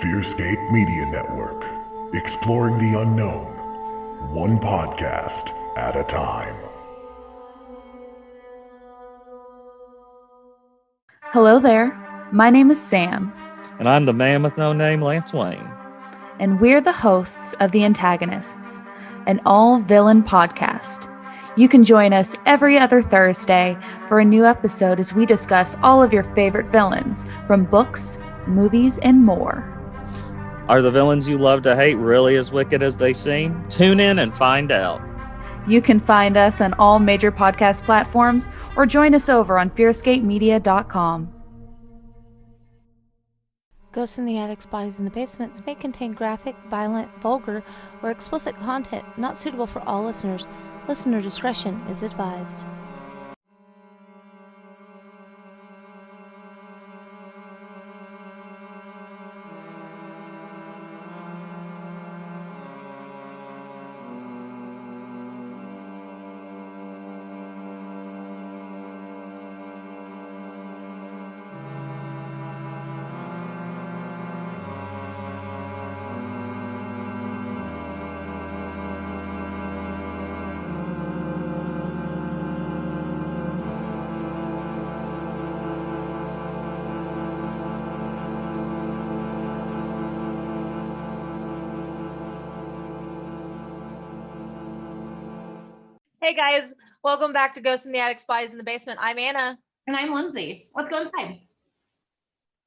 Fearscape Media Network, exploring the unknown, one podcast at a time. Hello there, my name is Sam. And I'm the man with no name, Lance Wayne. And we're the hosts of The Antagonists, an all-villain podcast. You can join us every other Thursday for a new episode as we discuss all of your favorite villains from books, movies, and more. Are the villains you love to hate really as wicked as they seem? Tune in and find out. You can find us on all major podcast platforms or join us over on fearscapemedia.com. Ghosts in the Attics, Bodies in the Basements may contain graphic, violent, vulgar, or explicit content not suitable for all listeners. Listener discretion is advised. Hey guys, welcome back to Ghosts in the Attic, Bodies in the Basement. I'm Anna. And I'm Lindsey. Let's go inside.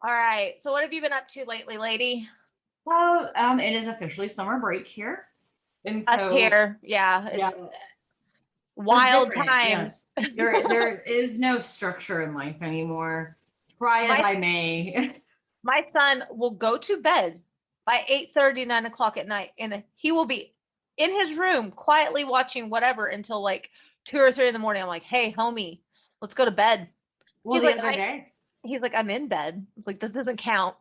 All right, so what have you been up to lately, lady? Well, it is officially summer break here. And Us so here. Yeah, it's yeah. wild Different, times. yeah. There is no structure in life anymore. Try as I may. My son will go to bed by 8:30, 9 o'clock at night, and he will be in his room quietly watching whatever until like 2 or 3 in the morning. I'm like, hey, homie, let's go to bed. Well, He's the other day. He's like, I'm in bed. It's like, that doesn't count.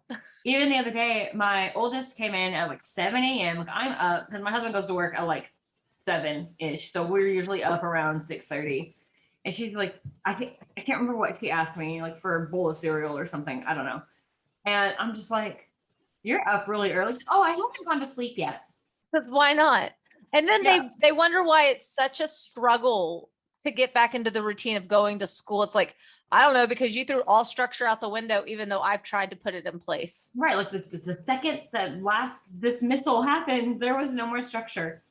Even the other day, my oldest came in at like 7 a.m. Like I'm up because my husband goes to work at like 7-ish. So we're usually up around 6:30. And she's like, I can't remember what she asked me, like for a bowl of cereal or something. I don't know. And I'm just like, you're up really early. She's, oh, I haven't gone to sleep yet. Because why not? And then they wonder why it's such a struggle to get back into the routine of going to school. It's like, I don't know, because you threw all structure out the window, even though I've tried to put it in place. Right. Like the second that last dismissal happened, there was no more structure.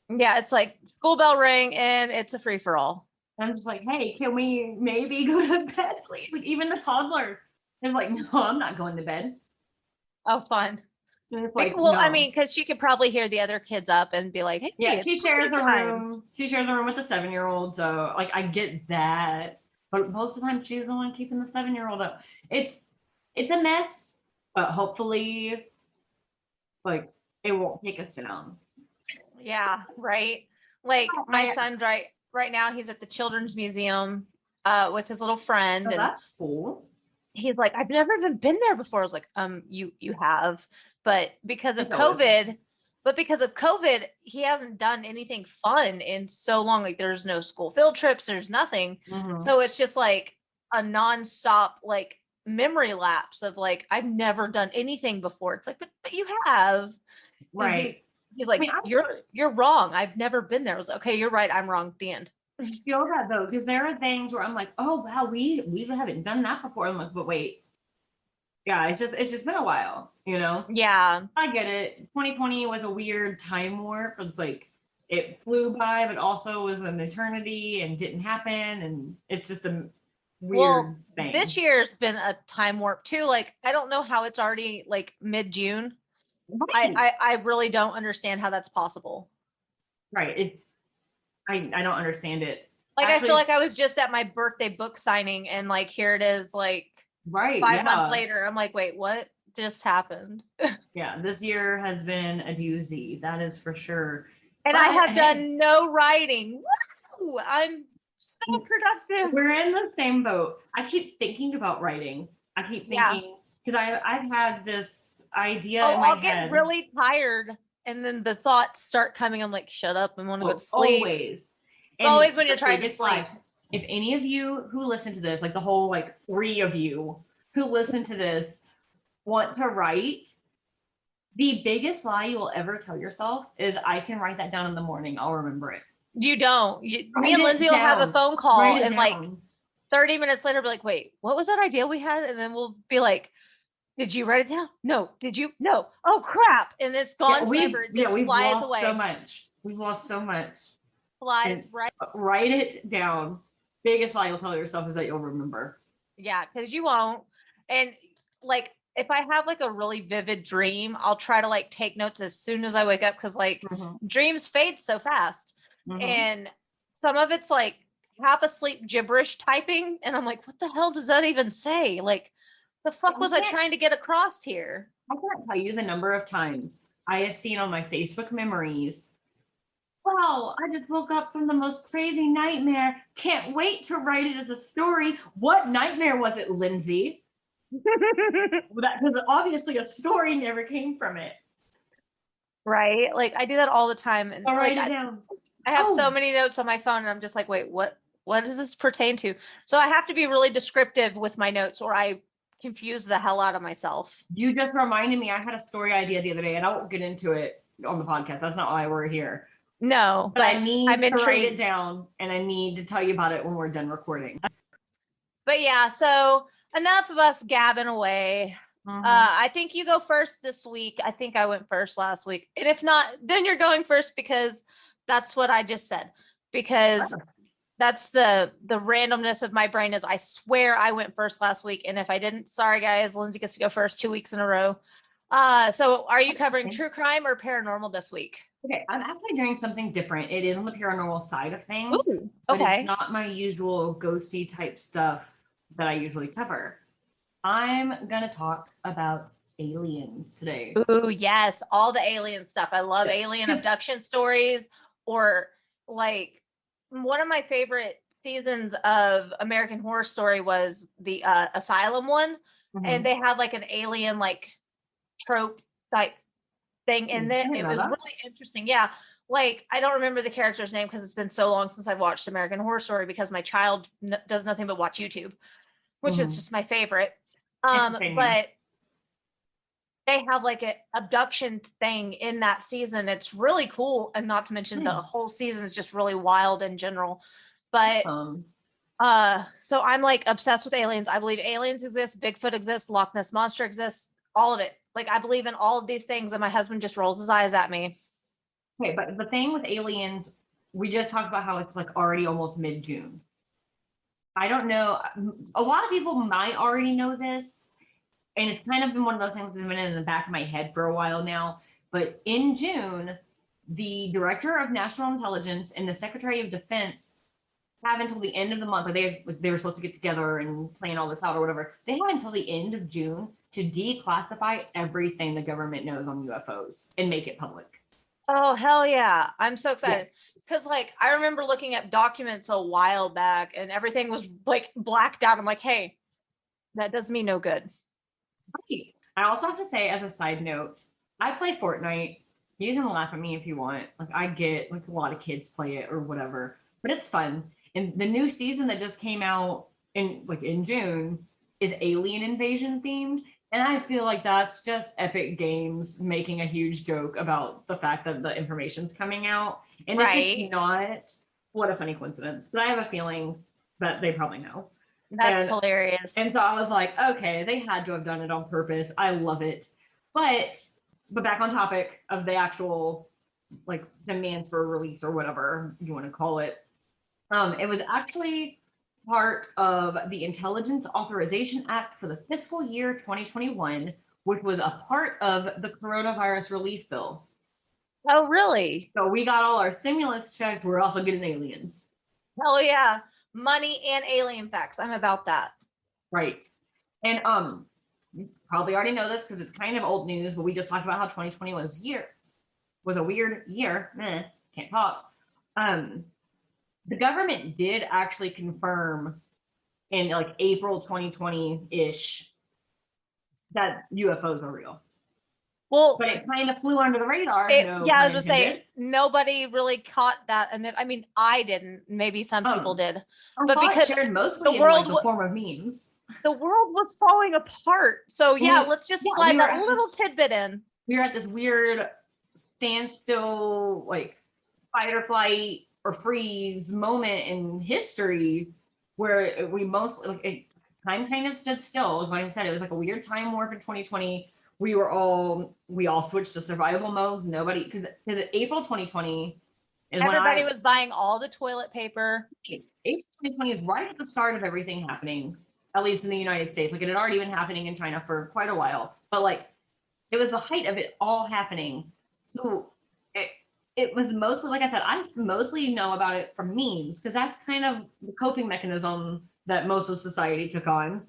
Yeah, it's like school bell rang and it's a free for all. And I'm just like, hey, can we maybe go to bed, please? Like even the toddler is like, no, I'm not going to bed. Oh, fun. And it's like, well, no. I mean, because she could probably hear the other kids up and be like, hey, yeah, she shares a time. room. She shares a room with a 7-year-old. So like I get that. But most of the time she's the one keeping the 7-year-old up. It's a mess, but hopefully like it won't take us down. Yeah, right. Like my son right now, he's at the Children's Museum with his little friend. Oh, and that's cool. he's like, I've never even been there before. I was like, you have, but because of COVID, he hasn't done anything fun in so long. Like there's no school field trips, there's nothing. Mm-hmm. So it's just like a nonstop like memory lapse of like, I've never done anything before. It's like, but you have. Right. He's like, you're wrong. I've never been there. I was like, okay, you're right. I'm wrong. The end. I feel that though, because there are things where I'm like, oh wow, we haven't done that before. I'm like, but wait, yeah, it's just been a while, you know? Yeah, I get it. 2020 was a weird time warp. It's like it flew by, but also was an eternity and didn't happen, and it's just a weird thing. This year's been a time warp too. Like I don't know how it's already like mid-June. Right. I really don't understand how that's possible. Right. I don't understand it. Like actually, I feel like I was just at my birthday book signing and like here it is like 5 months later. I'm like, wait, what just happened? Yeah, this year has been a doozy. That is for sure. And I have done no writing. Woo! I'm so productive. We're in the same boat. I keep thinking about writing. I keep thinking because I've had this idea in my I'll head. get really tired. And then the thoughts start coming. I'm like, shut up. I want to go to sleep. Always when you're trying to sleep. If any of you who listen to this, like the whole like 3 of you who listen to this want to write, The biggest lie you will ever tell yourself is, I can write that down in the morning. I'll remember it. You don't. Me Write and it Lindsay will have a down. phone call Write it and like down. 30 minutes later, be like, wait, what was that idea we had? And then we'll be like, did you write it down? No. Did you? No. Oh crap. And it's gone forever. It just we've flies lost away. so much. We've lost so much. Flies And right. Write it down. Biggest lie you'll tell yourself is that you'll remember. Yeah, because you won't. And like if I have like a really vivid dream, I'll try to like take notes as soon as I wake up, because like dreams fade so fast. And some of it's like half asleep gibberish typing. And I'm like, what the hell does that even say? Like, the fuck was I trying to get across here? I can't tell you the number of times I have seen on my Facebook memories, wow, I just woke up from the most crazy nightmare. Can't wait to write it as a story. What nightmare was it, Lindsay? Because obviously a story never came from it. Right? Like I do that all the time. And I'll like, write it down. I have so many notes on my phone and I'm just like, wait, what does this pertain to? So I have to be really descriptive with my notes or I confuse the hell out of myself. You just reminded me, I had a story idea the other day, and I won't get into it on the podcast. That's not why we're here. No, but I need I'm to intrigued. Write it down, and I need to tell you about it when we're done recording. But yeah, so enough of us gabbing away. I think you go first this week. I think I went first last week. And if not, then you're going first because that's what I just said. Because that's the randomness of my brain is I swear I went first last week. And if I didn't, sorry guys, Lindsay gets to go first 2 weeks in a row. So are you covering true crime or paranormal this week? Okay, I'm actually doing something different. It is on the paranormal side of things. Ooh, but okay. It's not my usual ghosty type stuff that I usually cover. I'm gonna talk about aliens today. Ooh, yes, all the alien stuff. I love alien abduction stories, or like one of my favorite seasons of American Horror Story was the Asylum one, and they had like an alien like trope type thing in it. It was really interesting. Yeah, like I don't remember the character's name because it's been so long since I've watched American Horror Story because my child does nothing but watch YouTube, which is just my favorite. But they have like an abduction thing in that season. It's really cool. And not to mention the whole season is just really wild in general. But so I'm like obsessed with aliens. I believe aliens exist, Bigfoot exists, Loch Ness Monster exists, all of it. Like I believe in all of these things, and my husband just rolls his eyes at me. Okay, but the thing with aliens, we just talked about how it's like already almost mid-June. I don't know. A lot of people might already know this, and it's kind of been one of those things that's been in the back of my head for a while now. But in June, the Director of National Intelligence and the Secretary of Defense have until the end of the month, or they were supposed to get together and plan all this out or whatever. They have until the end of June to declassify everything the government knows on UFOs and make it public. Oh, hell yeah. I'm so excited. Because like I remember looking at documents a while back and everything was like blacked out. I'm like, hey, that does me no good. I also have to say, as a side note, I play Fortnite. You can laugh at me if you want. Like I get like a lot of kids play it or whatever, but it's fun. And the new season that just came out in June is alien invasion themed. And I feel like that's just Epic Games making a huge joke about the fact that the information's coming out. And if it's not, what a funny coincidence. But I have a feeling that they probably know. That's hilarious. And so I was like, okay, they had to have done it on purpose. I love it. But back on topic of the actual like demand for release or whatever you want to call it. It was actually part of the Intelligence Authorization Act for the fiscal year 2021, which was a part of the coronavirus relief bill. Oh, really? So we got all our stimulus checks. We're also getting aliens. Oh yeah. Money and alien facts. I'm about that. Right. And you probably already know this because it's kind of old news, but we just talked about how 2020 was a weird year. Can't talk. The government did actually confirm in like April 2020-ish that UFOs are real. Well, but it kind of flew under the radar. I was gonna say nobody really caught that, and then I mean I didn't. Maybe some people did, but because shared mostly in the form of memes, the world was falling apart. So yeah, let's just slide that little tidbit in. we were at this weird standstill, like fight or flight or freeze moment in history where we mostly time kind of stood still. Like I said, it was like a weird time warp in 2020. We all switched to survival mode. Nobody, because April 2020 is everybody was buying all the toilet paper. April 2020 is right at the start of everything happening, at least in the United States. Like it had already been happening in China for quite a while, but like it was the height of it all happening. So it was mostly, like I said, I mostly know about it from memes because that's kind of the coping mechanism that most of society took on,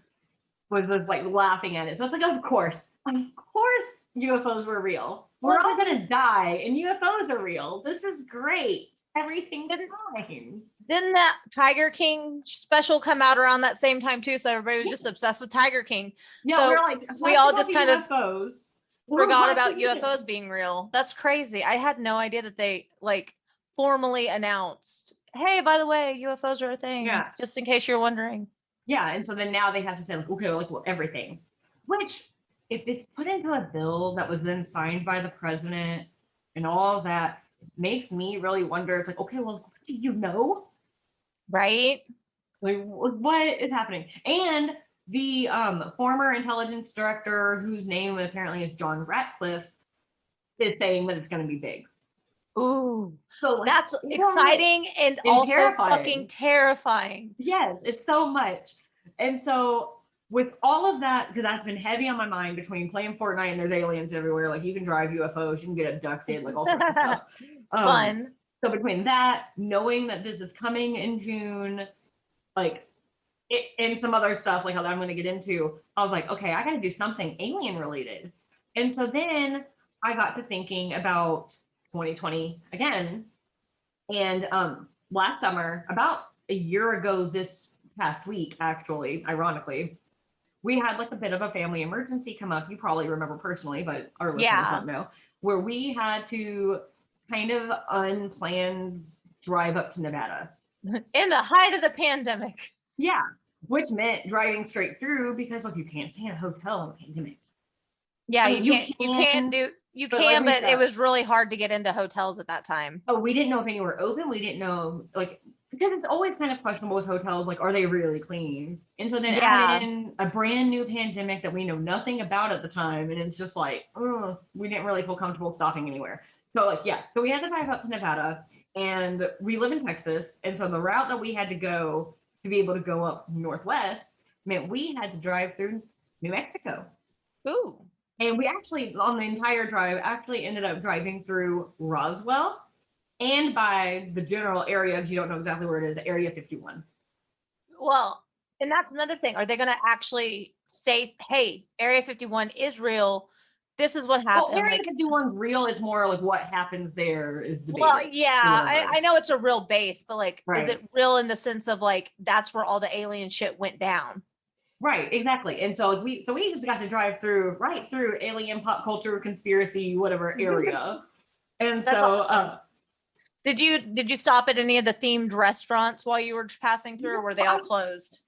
was like laughing at it. So it's like, of course UFOs were real. We're all gonna die and UFOs are real. This is great. Everything's fine. Didn't that Tiger King special come out around that same time too? So everybody was just obsessed with Tiger King. Yeah, so we're like, we all just kind UFOs. forgot about UFOs being real. That's crazy. I had no idea that they like formally announced, hey, by the way, UFOs are a thing. Yeah. Just in case you're wondering. Yeah, and so then now they have to say like, okay, like, well, everything. Which, if it's put into a bill that was then signed by the president and all of that, makes me really wonder. It's like, okay, well, what do you know? Right? Like, what is happening? And the former intelligence director, whose name apparently is John Ratcliffe, is saying that it's going to be big. Ooh. So like, that's exciting and also terrifying. Fucking terrifying. Yes, it's so much. And so with all of that, because that's been heavy on my mind between playing Fortnite and there's aliens everywhere, like you can drive UFOs, you can get abducted, like all sorts of stuff. Fun. So between that, knowing that this is coming in June, like and some other stuff like that I'm going to get into, I was like, okay, I got to do something alien related. And so then I got to thinking about 2020 again. And last summer, about a year ago this past week, actually, ironically, we had like a bit of a family emergency come up. You probably remember personally, but our listeners don't know, where we had to kind of unplanned drive up to Nevada. In the height of the pandemic. Yeah, which meant driving straight through because like you can't stay in a hotel in a pandemic. Yeah, I mean, you can, but it was really hard to get into hotels at that time. Oh, we didn't know if any were open. We didn't know, like, because it's always kind of questionable with hotels, like, are they really clean? And so then add in a brand new pandemic that we know nothing about at the time, and it's just like, oh, we didn't really feel comfortable stopping anywhere. So like, yeah, so we had to drive up to Nevada, and we live in Texas, and so the route that we had to go to be able to go up northwest meant we had to drive through New Mexico. Ooh. And we actually, on the entire drive, actually ended up driving through Roswell and by the general area, if you don't know exactly where it is, Area 51. Well, and that's another thing. Are they going to actually state, hey, Area 51 is real? This is what happened. Well, Area 51 is real. It's more like what happens there is debated. Well, yeah, I know it's a real base, but like, is it real in the sense of like, that's where all the alien shit went down? Right, exactly. And so we just got to drive through alien pop culture conspiracy whatever area. And that's so awesome. Did you stop at any of the themed restaurants while you were passing through, or were they all closed?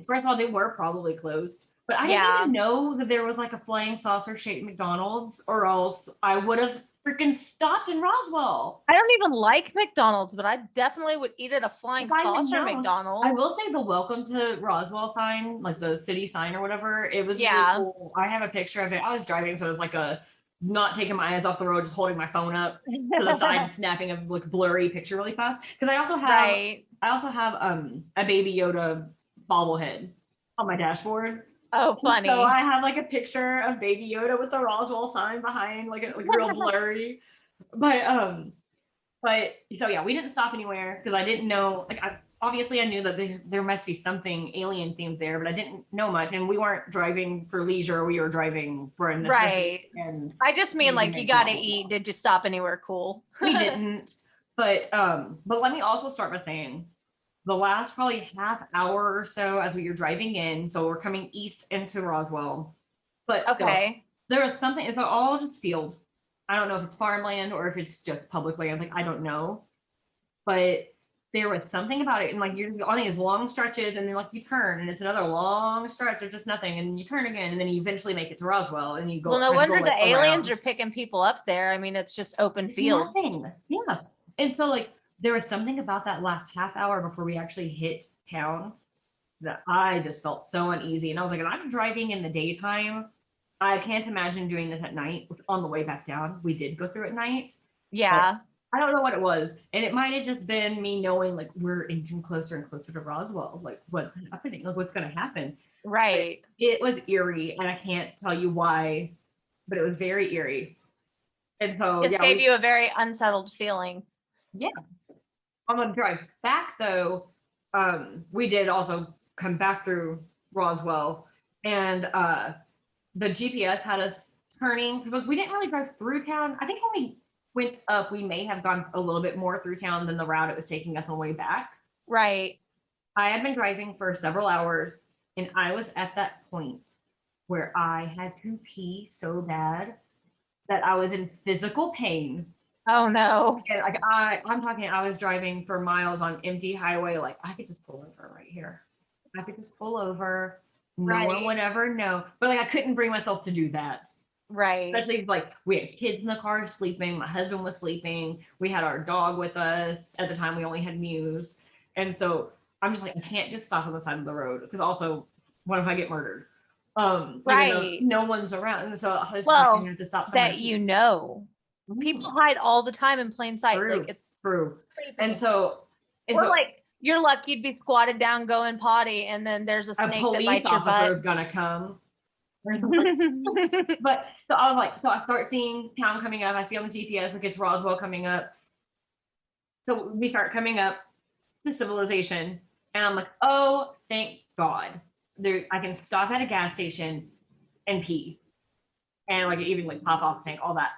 First of all, they were probably closed. But I didn't even know that there was like a flying saucer shaped McDonald's, or else I would have freaking stopped in Roswell. I don't even like McDonald's, but I definitely would eat at a flying saucer McDonald's. I will say the welcome to Roswell sign, like the city sign or whatever, it was really cool. I have a picture of it. I was driving, so it was like not taking my eyes off the road, just holding my phone up to the side and snapping a like blurry picture really fast. Because I also have a Baby Yoda bobblehead on my dashboard. Oh, funny. So I have like a picture of Baby Yoda with the Roswell sign behind, like real blurry. But so yeah, we didn't stop anywhere because I didn't know. Like, obviously I knew that there must be something alien themed there, but I didn't know much. And we weren't driving for leisure; we were driving for a necessity. Right. And I just mean like you got to eat. Did you stop anywhere cool? We didn't. But let me also start by saying, the last probably half hour or so as we were driving in, so we're coming east into Roswell. But okay, there was something, it's all just field. I don't know if it's farmland or if it's just public land, like I don't know. But there was something about it, and like you're on these long stretches, and then like you turn, and it's another long stretch. There's just nothing, and you turn again, and then you eventually make it to Roswell, and you go. Well, no try to go, wonder like, the aliens around. are picking people up there. I mean, it's just open fields. Nothing. Yeah. And so like there was something about that last half hour before we actually hit town that I just felt so uneasy. And I was like, if I'm driving in the daytime, I can't imagine doing this at night. On the way back down, we did go through at night. Yeah. I don't know what it was. And it might have just been me knowing like we're inching closer and closer to Roswell. Like what's happening? Like what's gonna happen? Right. But it was eerie, and I can't tell you why, but it was very eerie. And so Just gave you a very unsettled feeling. Yeah. On the drive back though, we did also come back through Roswell, and the GPS had us turning because we didn't really drive through town. I think when we went up, we may have gone a little bit more through town than the route it was taking us on the way back. Right. I had been driving for several hours, and I was at that point where I had to pee so bad that I was in physical pain. Oh no. And like I'm talking, I was driving for miles on empty highway. Like I could just pull over right here. I could just pull over. No one would ever know. But like I couldn't bring myself to do that. Right. Especially like we had kids in the car sleeping. My husband was sleeping. We had our dog with us. At the time, we only had Muse. And so I'm just like, I can't just stop on the side of the road because also, what if I get murdered? Right. No one's around. And so I was Well, like, I have to stop somewhere. that you know. People hide all the time in plain sight. True, Like it's true. crazy. And so, or like you're lucky you'd be squatted down going potty, and then there's a snake that bites your officer is butt. gonna come. But so I was like, so I start seeing town coming up. I see on the GPS like it's Roswell coming up. So we start coming up to civilization, and I'm like, oh, thank God, there I can stop at a gas station and pee, and like even like top off the tank, all that.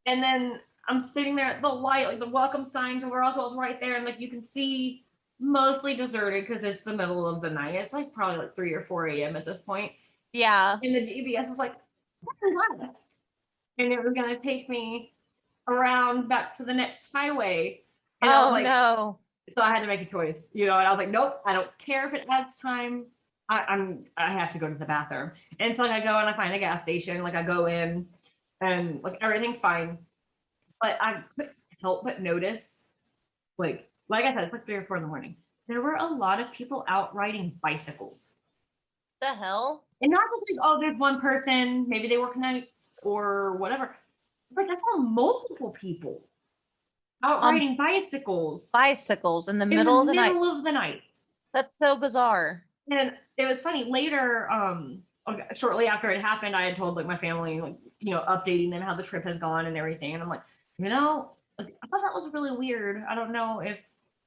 And then I'm sitting there at the light, like the welcome sign to Roswell's right there, and like you can see mostly deserted because it's the middle of the night. It's like probably like 3 or 4 a.m. at this point. Yeah. And the GPS was like, turn left. And it was gonna take me around back to the next highway. And I was like, no. So I had to make a choice, and I was like, nope, I don't care if it adds time. I have to go to the bathroom. And so like I go and I find a gas station, like I go in and like everything's fine. But I couldn't help but notice, like I said, it's like 3 or 4 in the morning. There were a lot of people out riding bicycles. The hell? And not just like, oh, there's one person, maybe they work nights or whatever. Like I saw multiple people out riding bicycles. Bicycles in the middle of the night. That's so bizarre. And it was funny later, shortly after it happened, I had told like my family, like, updating them how the trip has gone and everything. And I'm like, like, I thought that was really weird. I don't know if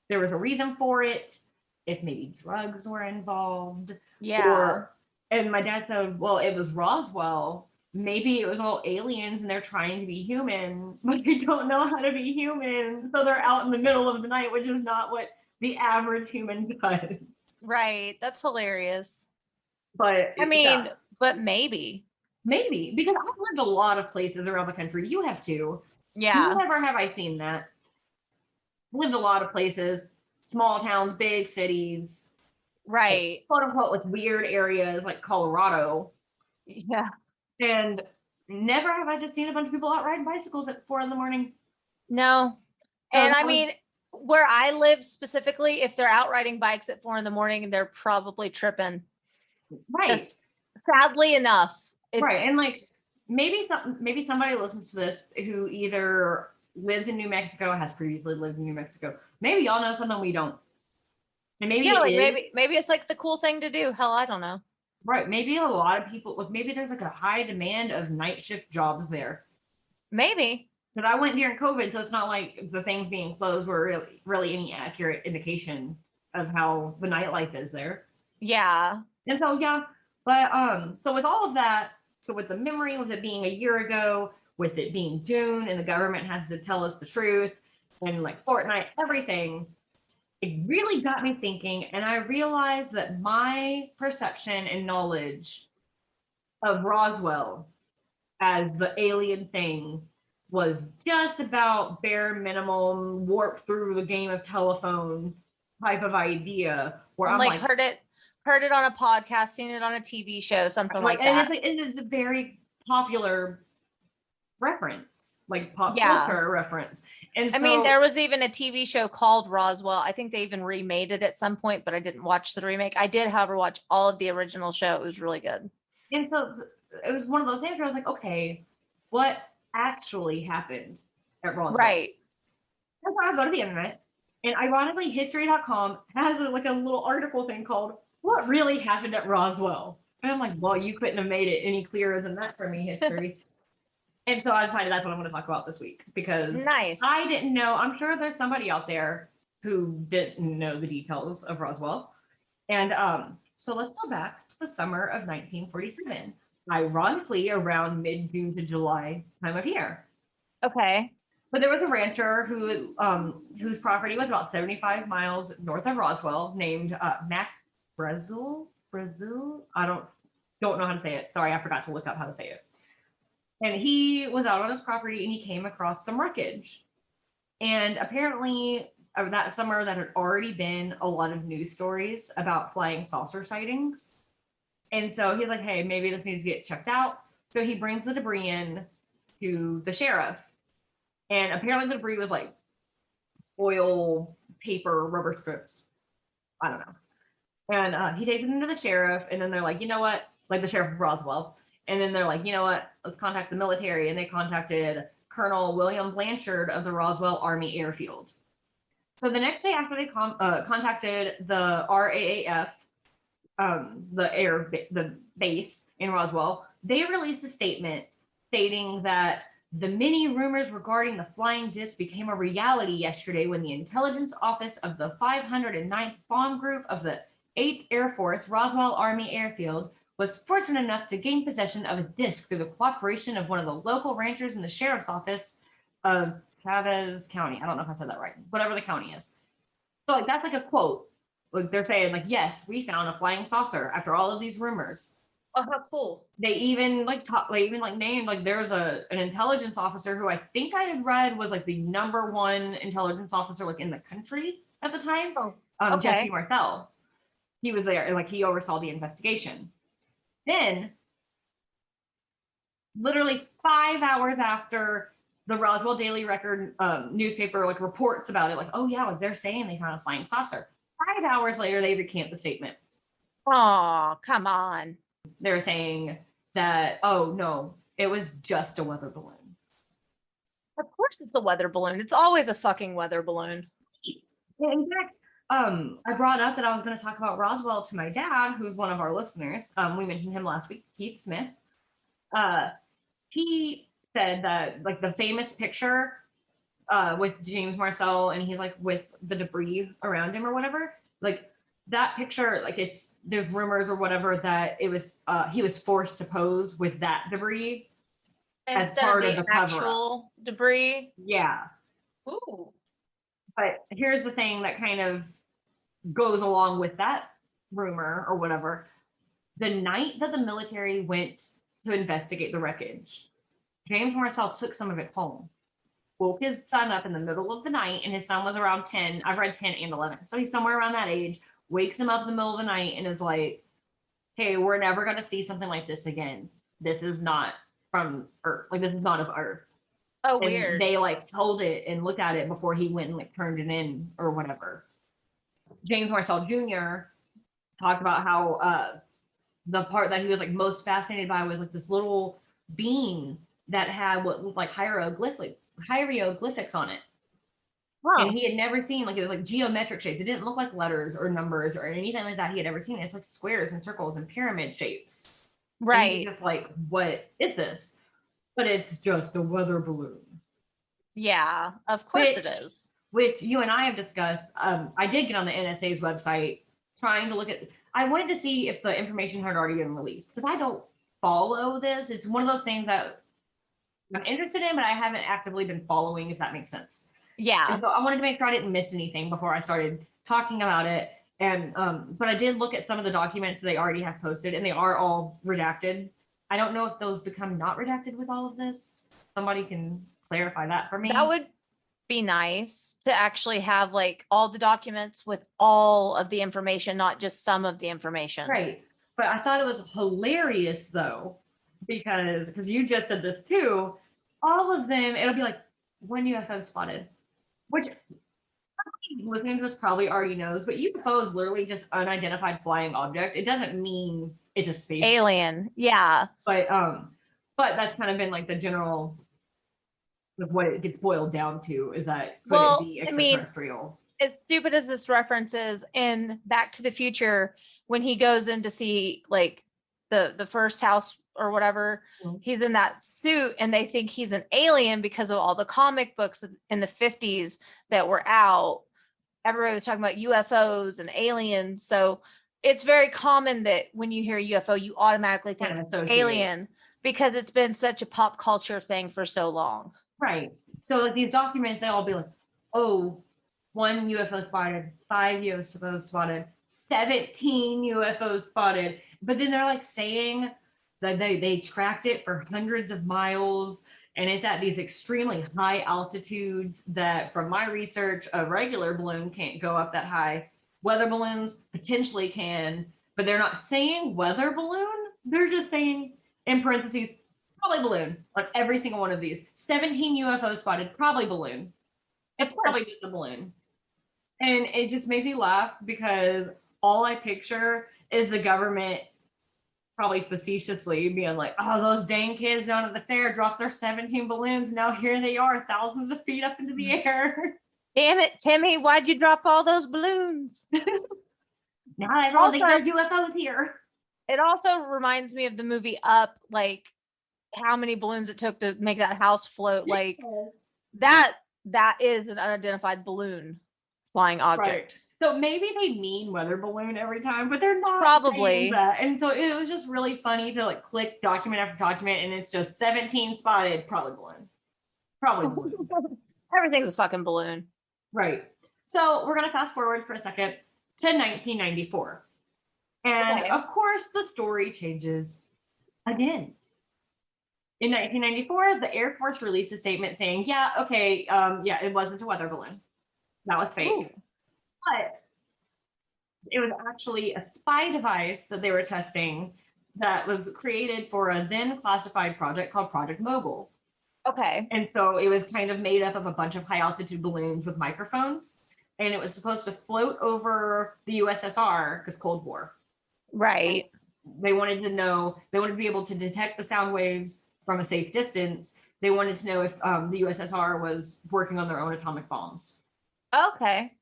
there was a reason for it, if maybe drugs were involved. Yeah. And my dad said, well, it was Roswell. Maybe it was all aliens and they're trying to be human, but they don't know how to be human. So they're out in the middle of the night, which is not what the average human does. Right. That's hilarious. But I mean, but maybe. Maybe, because I've lived a lot of places around the country. You have too. Yeah. Never have I seen that. Lived a lot of places, small towns, big cities. Right. Quote unquote, like weird areas like Colorado. Yeah. And never have I just seen a bunch of people out riding bicycles at 4 a.m. No. And I mean, where I live specifically, if they're out riding bikes at 4 a.m, they're probably tripping. Right. Sadly enough. Right. And like maybe somebody listens to this who either lives in New Mexico, has previously lived in New Mexico. Maybe y'all know something we don't. And maybe maybe it's like the cool thing to do. Hell, I don't know. Really, maybe a lot of people, like maybe there's like a high demand of night shift jobs there. Maybe. Because I went during COVID, so it's not like the things being closed were really any accurate indication of how the nightlife is there. Yeah. And so, yeah. But so with all of that, so with the memory, with it being a year ago, with it being June and the government has to tell us the truth and like Fortnite, everything, it really got me thinking. And I realized that my perception and knowledge of Roswell as the alien thing was just about bare minimum warp through the game of telephone type of idea where I'm like heard it on a podcast, seen it on a TV show, something like and that. it's a very popular reference, like pop Yeah. culture reference. And I so, mean, there was even a TV show called Roswell. I think they even remade it at some point, but I didn't watch the remake. I did, however, watch all of the original show. It was really good. and so it was one of those things where I was like, okay, what actually happened at Roswell? Right. That's why I go to the internet, and ironically, history.com has like a little article thing called "What Really Happened at Roswell," and I'm like, well, you couldn't have made it any clearer than that for me, history. And so I decided that's what I'm going to talk about this week because Nice. I didn't know. I'm sure there's somebody out there who didn't know the details of Roswell. And so let's go back to the summer of 1947, ironically around mid-June to July time of year. Okay. But there was a rancher who whose property was about 75 miles north of Roswell named Mac Brazil. I don't know how to say it. Sorry, I forgot to look up how to say it. And he was out on his property and he came across some wreckage. And apparently that summer there had already been a lot of news stories about flying saucer sightings. And so he's like, hey, maybe this needs to get checked out. So he brings the debris in to the sheriff. And apparently the debris was like oil, paper, rubber strips. I don't know. And he takes it into the sheriff. And then they're like, you know what? Like the sheriff of Roswell. And then they're like, you know what? Let's contact the military. And they contacted Colonel William Blanchard of the Roswell Army Airfield. So the next day after they contacted the RAAF, the base in Roswell, they released a statement stating that the many rumors regarding the flying disc became a reality yesterday when the intelligence office of the 509th Bomb Group of the 8th Air Force Roswell Army Airfield was fortunate enough to gain possession of a disc through the cooperation of one of the local ranchers in the sheriff's office of Chavez County. I don't know if I said that right. Whatever the county is. So like that's like a quote. Like they're saying like, yes, we found a flying saucer after all of these rumors. Oh, how cool. They even named like there's an intelligence officer who I think I had read was like the #1 intelligence officer like in the country at the time. Oh, okay. Jesse Marcel. He was there, like he oversaw the investigation. Then, literally 5 hours after the Roswell Daily Record newspaper like reports about it, like, oh yeah, like they're saying they found a flying saucer. 5 hours later, they recant the statement. Oh, come on. They're saying that, oh no, it was just a weather balloon. Of course it's a weather balloon. It's always a fucking weather balloon. In fact, I brought up that I was going to talk about Roswell to my dad, who's one of our listeners. We mentioned him last week, Keith Smith. He said that like the famous picture with James Marcel and he's like with the debris around him or whatever, like that picture, like there's rumors or whatever that it was he was forced to pose with that debris as part of the actual debris. Yeah. Ooh. But here's the thing that kind of goes along with that rumor or whatever. The night that the military went to investigate the wreckage, James Marcel took some of it home, woke his son up in the middle of the night, and his son was around 10. I've read 10 and 11. So he's somewhere around that age, wakes him up in the middle of the night and is like, hey, we're never going to see something like this again. This is not from Earth. Like, this is not of Earth. Oh, And weird. they like told it and looked at it before he went and like turned it in or whatever. James Marcel Jr. talked about how the part that he was like most fascinated by was like this little bean that had what looked like hieroglyphics on it. Wow. And he had never seen, like, it was like geometric shapes. It didn't look like letters or numbers or anything like that he had ever seen. It's like squares and circles and pyramid shapes. Right. And he's just like, what is this? But it's just a weather balloon. Yeah, of course it is. Which you and I have discussed. I did get on the NSA's website trying to look at, I wanted to see if the information had already been released because I don't follow this. It's one of those things that I'm interested in, but I haven't actively been following, if that makes sense. Yeah. And so I wanted to make sure I didn't miss anything before I started talking about it. And but I did look at some of the documents they already have posted, and they are all redacted. I don't know if those become not redacted with all of this. Somebody can clarify that for me. That would be nice to actually have like all the documents with all of the information, not just some of the information. Right. But I thought it was hilarious though, because you just said this too. All of them, it'll be like one UFO spotted, which listening to this probably already knows, but UFO is literally just unidentified flying object. It doesn't mean it's a space Alien. Yeah. but that's kind of been like the general of what it gets boiled down to is that could it be extraterrestrial? As stupid as this reference is, in Back to the Future, when he goes in to see like the first house or whatever, he's in that suit and they think he's an alien because of all the comic books in the 50s that were out. Everybody was talking about UFOs and aliens. So it's very common that when you hear UFO, you automatically think alien because it's been such a pop culture thing for so long. Right. So like these documents, they'll all be like, oh, 1 UFO spotted, 5 UFOs spotted, 17 UFOs spotted. But then they're like saying that they tracked it for hundreds of miles. And it's at these extremely high altitudes that, from my research, a regular balloon can't go up that high. Weather balloons potentially can, but they're not saying weather balloon. They're just saying, in parentheses, probably balloon on every single one of these. 17 UFOs spotted, probably balloon. It's probably just a balloon. And it just makes me laugh because all I picture is the government probably facetiously being like, oh, those dang kids down at the fair dropped their 17 balloons. Now here they are, thousands of feet up into the air. Damn it, Timmy, why'd you drop all those balloons? Now everyone thinks there's UFOs here. It also reminds me of the movie Up, like how many balloons it took to make that house float. Like that is an unidentified balloon flying object. Right. So maybe they mean weather balloon every time, but they're not Probably saying that. And so it was just really funny to like click document after document and it's just 17 spotted, probably balloon. Probably balloon. Everything's a fucking balloon. Right. So we're going to fast forward for a second to 1994. And of course, the story changes again. In 1994, the Air Force released a statement saying, it wasn't a weather balloon. That was fake. Ooh. But it was actually a spy device that they were testing that was created for a then classified project called Project Mogul. Okay. And so it was kind of made up of a bunch of high altitude balloons with microphones. And it was supposed to float over the USSR because Cold War. Right. They wanted to be able to detect the sound waves from a safe distance. They wanted to know if the USSR was working on their own atomic bombs. Okay.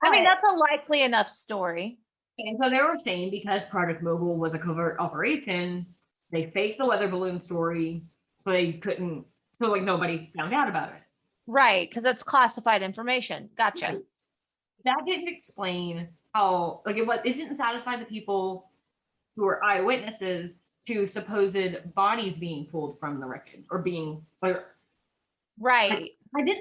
I mean, that's a likely enough story. And so they were saying because Project Mogul was a covert operation, they faked the weather balloon story so nobody found out about it. Right, because it's classified information. Gotcha. Right. That didn't explain how, it didn't satisfy the people who were eyewitnesses to supposed bodies being pulled from the wreckage or being, right. I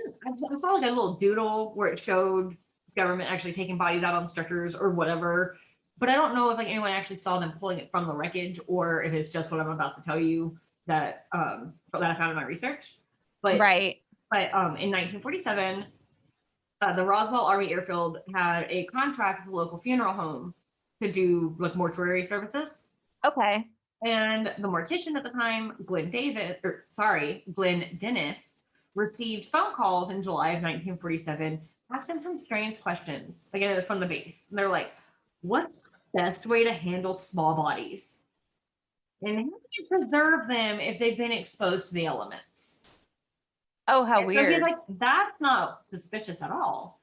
saw like a little doodle where it showed government actually taking bodies out on stretchers or whatever, but I don't know if anyone actually saw them pulling it from the wreckage or if it's just what I'm about to tell you that I found in my research. But right. But in 1947, the Roswell Army Airfield had a contract with a local funeral home to do like mortuary services. Okay. And the mortician at the time, Glenn Dennis, received phone calls in July of 1947 asking some strange questions. Again, it was from the base. And they're like, what's the best way to handle small bodies? And how do you preserve them if they've been exposed to the elements? Oh, how weird. So he's like, that's not suspicious at all.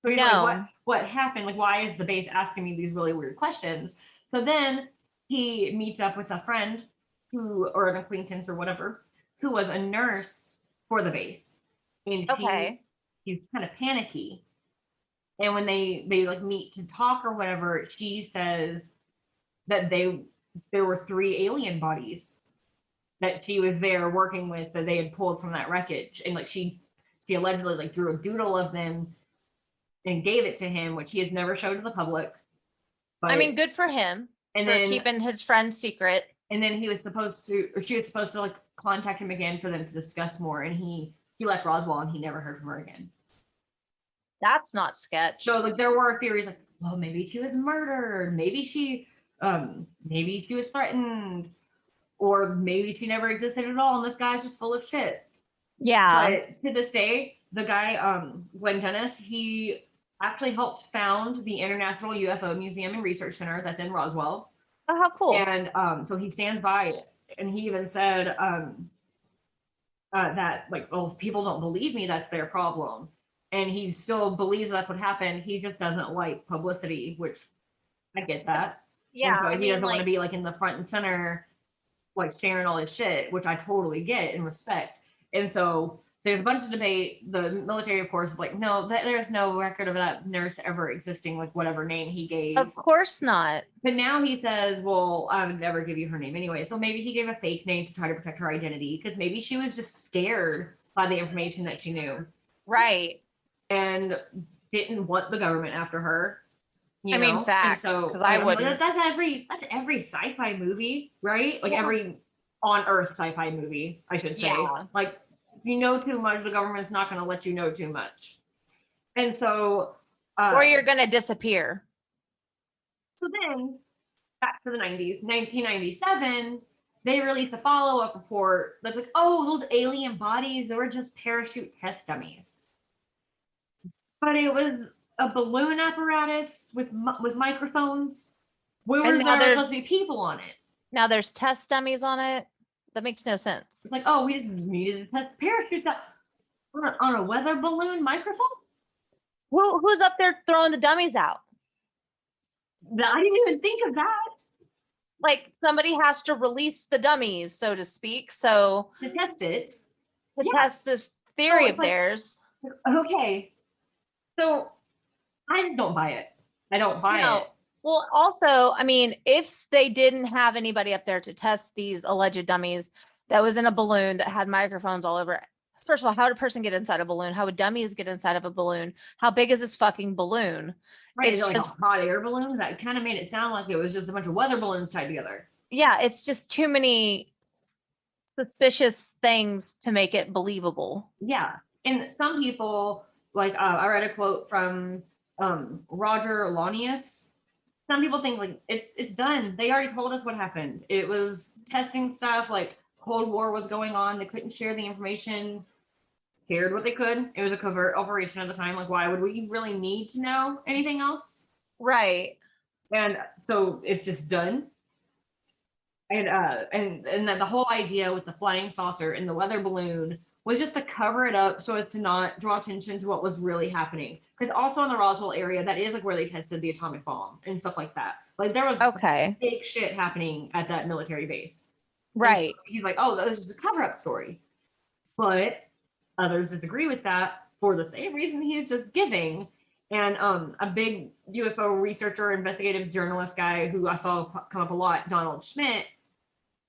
So he's no. like, what happened? Like, why is the base asking me these really weird questions? So then he meets up with a friend or an acquaintance or whatever, who was a nurse for the base. And he's kind of panicky. And when they like meet to talk or whatever, she says that there were 3 alien bodies that she was there working with that they had pulled from that wreckage. And like she allegedly like drew a doodle of them and gave it to him, which he has never showed to the public. But, I mean, good for him. And then keeping his friend's secret. And then she was supposed to like contact him again for them to discuss more, and he left Roswell and he never heard from her again. That's not sketch. So like there were theories like, well, maybe she was murdered, maybe she was threatened, or maybe she never existed at all and this guy's just full of shit. Yeah. But to this day, the guy, Glenn Dennis, he actually helped found the International UFO Museum and Research Center that's in Roswell. Oh, how cool. And so he stands by it. And he even said that, like, well, if people don't believe me, that's their problem. And he still believes that's what happened. He just doesn't like publicity, which I get that. Yeah. And so I he mean, doesn't want to like, be like in the front and center, like sharing all his shit, which I totally get and respect. And so there's a bunch of debate. The military, of course, is like, no, there's no record of that nurse ever existing, like whatever name he gave. of course not. But now he says, well, I would never give you her name anyway. So maybe he gave a fake name to try to protect her identity, because maybe she was just scared by the information that she knew. Right. And didn't want the government after her. I mean, facts, because I wouldn't. That's every sci-fi movie, right? Like every on Earth sci-fi movie, I should say. Yeah. Like, if you know too much, the government's not going to let you know too much. And so, or you're gonna disappear. So then, back to the 90s, 1997, they released a follow-up report that's like, oh, those alien bodies, they were just parachute test dummies. But it was a balloon apparatus with microphones. Where And was now there there's- supposed to be people on it? Now there's test dummies on it. That makes no sense. It's like, oh, we just needed to test parachute on a weather balloon microphone? Who's up there throwing the dummies out? I didn't even think of that. Like, somebody has to release the dummies, so to speak. So To test it. to Yeah. test this theory it's of like- theirs. Okay. So I just don't buy it. I don't buy No. it. Well, also, I mean, if they didn't have anybody up there to test these alleged dummies that was in a balloon that had microphones all over it. First of all, how would a person get inside a balloon? How would dummies get inside of a balloon? How big is this fucking balloon? Right, It's is it like just- a hot air balloon? That kind of made it sound like it was just a bunch of weather balloons tied together. Yeah, it's just too many suspicious things to make it believable. Yeah. And some people, like I read a quote from Roger Launius. Some people think like it's done. They already told us what happened. It was testing stuff, like Cold War was going on. They couldn't share the information, shared what they could. It was a covert operation at the time. Like, why would we really need to know anything else? Right. And so it's just done. And then the whole idea with the flying saucer and the weather balloon was just to cover it up so as to not draw attention to what was really happening. Because also in the Roswell area, that is like where they tested the atomic bomb and stuff like that. Like there was Okay. big shit happening at that military base. Right. And he's like, oh, that was just a cover-up story. But others disagree with that for the same reason he's just giving. And a big UFO researcher, investigative journalist guy who I saw come up a lot, Donald Schmidt,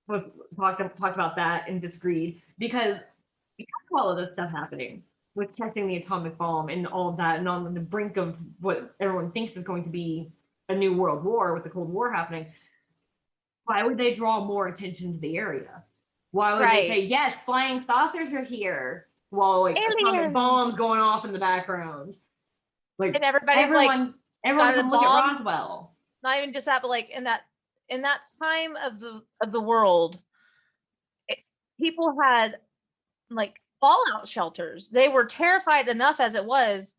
was talked about that and disagreed because of all of this stuff happening with testing the atomic bomb and all of that, and on the brink of what everyone thinks is going to be a new world war with the Cold War happening. Why would they draw more attention to the area? Why would they say, yes, flying saucers are here while like atomic Aliens. bombs going off in the background? Like And everybody's like, everyone got a can look at bomb? Roswell. not even just that, but like in that time of the world, people had like fallout shelters. They were terrified enough as it was.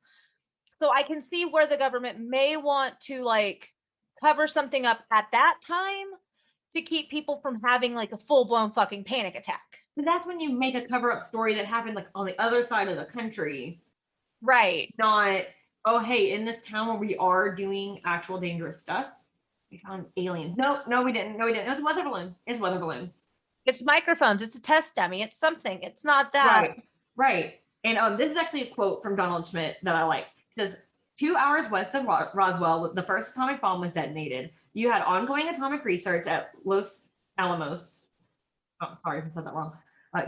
So I can see where the government may want to like cover something up at that time to keep people from having like a full-blown fucking panic attack. But that's when you make a cover-up story that happened like on the other side of the country. Right. Not, oh, hey, in this town where we are doing actual dangerous stuff, we found aliens. No, we didn't. It was a weather balloon. It's a weather balloon. It's microphones. It's a test dummy. It's something. It's not that. Right. And this is actually a quote from Donald Schmidt that I liked. It says, 2 hours west of Roswell, the first atomic bomb was detonated. You had ongoing atomic research at Los Alamos. Oh, sorry if I said that wrong.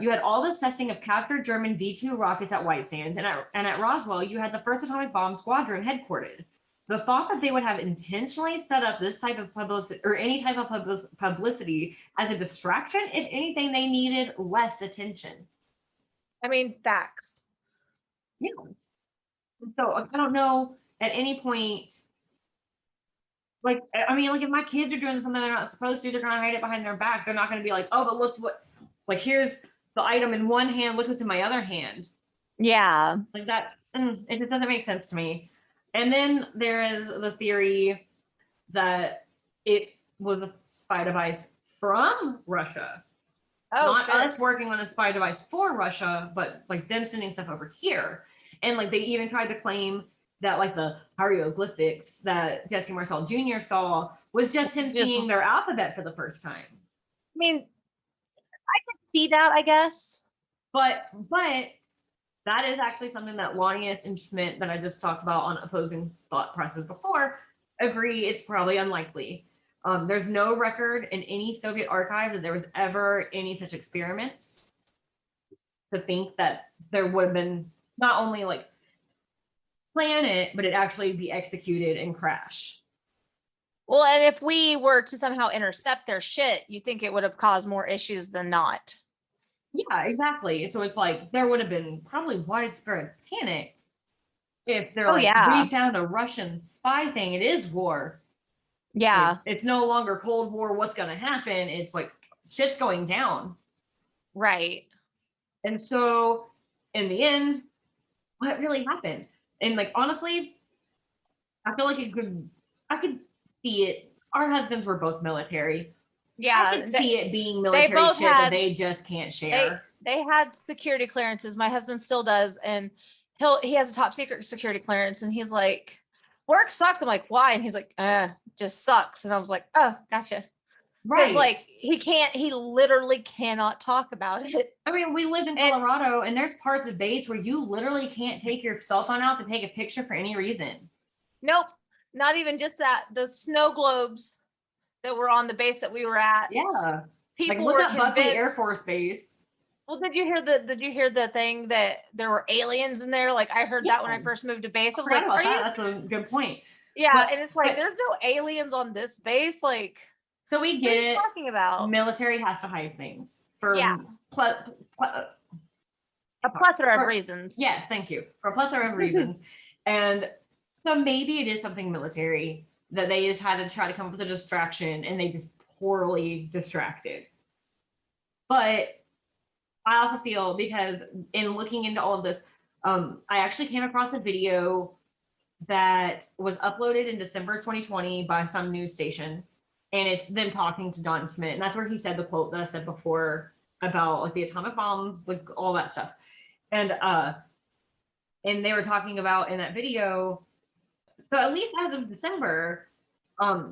You had all the testing of captured German V-2 rockets at White Sands, and at Roswell, you had the first atomic bomb squadron headquartered. the thought that they would have intentionally set up this type of publicity or any type of publicity as a distraction, if anything, they needed less attention. I mean, facts. Yeah. And so I don't know at any point, like, I mean, like if my kids are doing something they're not supposed to, they're going to hide it behind their back. They're not going to be like, oh, but look what, like, here's the item in one hand, look what's in my other hand. Yeah. Like that, it just doesn't make sense to me. And then there is the theory that it was a spy device from Russia. Oh, Not shit. us working on a spy device for Russia, but like them sending stuff over here. And like they even tried to claim that like the hieroglyphics that Jesse Marcel Jr. saw was just him seeing their alphabet for the first time. I mean, I could see that, I guess. But that is actually something that Lonnius and Schmidt, that I just talked about on opposing thought process before, agree it's probably unlikely. There's no record in any Soviet archive that there was ever any such experiments. To think that there would have been not only like plan it, but it actually be executed and crash. Well, and if we were to somehow intercept their shit, you think it would have caused more issues than not. Yeah, exactly. So it's like there would have been probably widespread panic if they're we found a Russian spy thing. It is war. Yeah. It's no longer Cold War. What's going to happen? It's like shit's going down. Right. And so in the end, what really happened? And like, honestly, I feel like I could see it. Our husbands were both military. Yeah. I could see it being military shit that they just can't share. They had security clearances. My husband still does. And he has a top secret security clearance. And he's like, work sucks. I'm like, why? And he's like, just sucks. And I was like, oh, gotcha. Right. Like he literally cannot talk about it. I mean, we lived in Colorado and there's parts of base where you literally can't take your cell phone out to take a picture for any reason. Nope. Not even just that. The snow globes that were on the base that we were at. Yeah. People like, look were at convinced. Buckley Air Force Base. Well, did you hear the thing that there were aliens in there? Like I heard that when I first moved to base. I was like, are you? That's a good point. Yeah, and it's like there's no aliens on this base. Like, so we get what are you talking about? Military has to hide things for a plethora of reasons. Yes, thank you. For a plethora of reasons. And so maybe it is something military that they just had to try to come up with a distraction and they just poorly distracted. But I also feel, because in looking into all of this, I actually came across a video that was uploaded in December 2020 by some news station. And it's them talking to Don Schmidt. And that's where he said the quote that I said before about like the atomic bombs, like all that stuff. And they were talking about in that video, so at least as of December,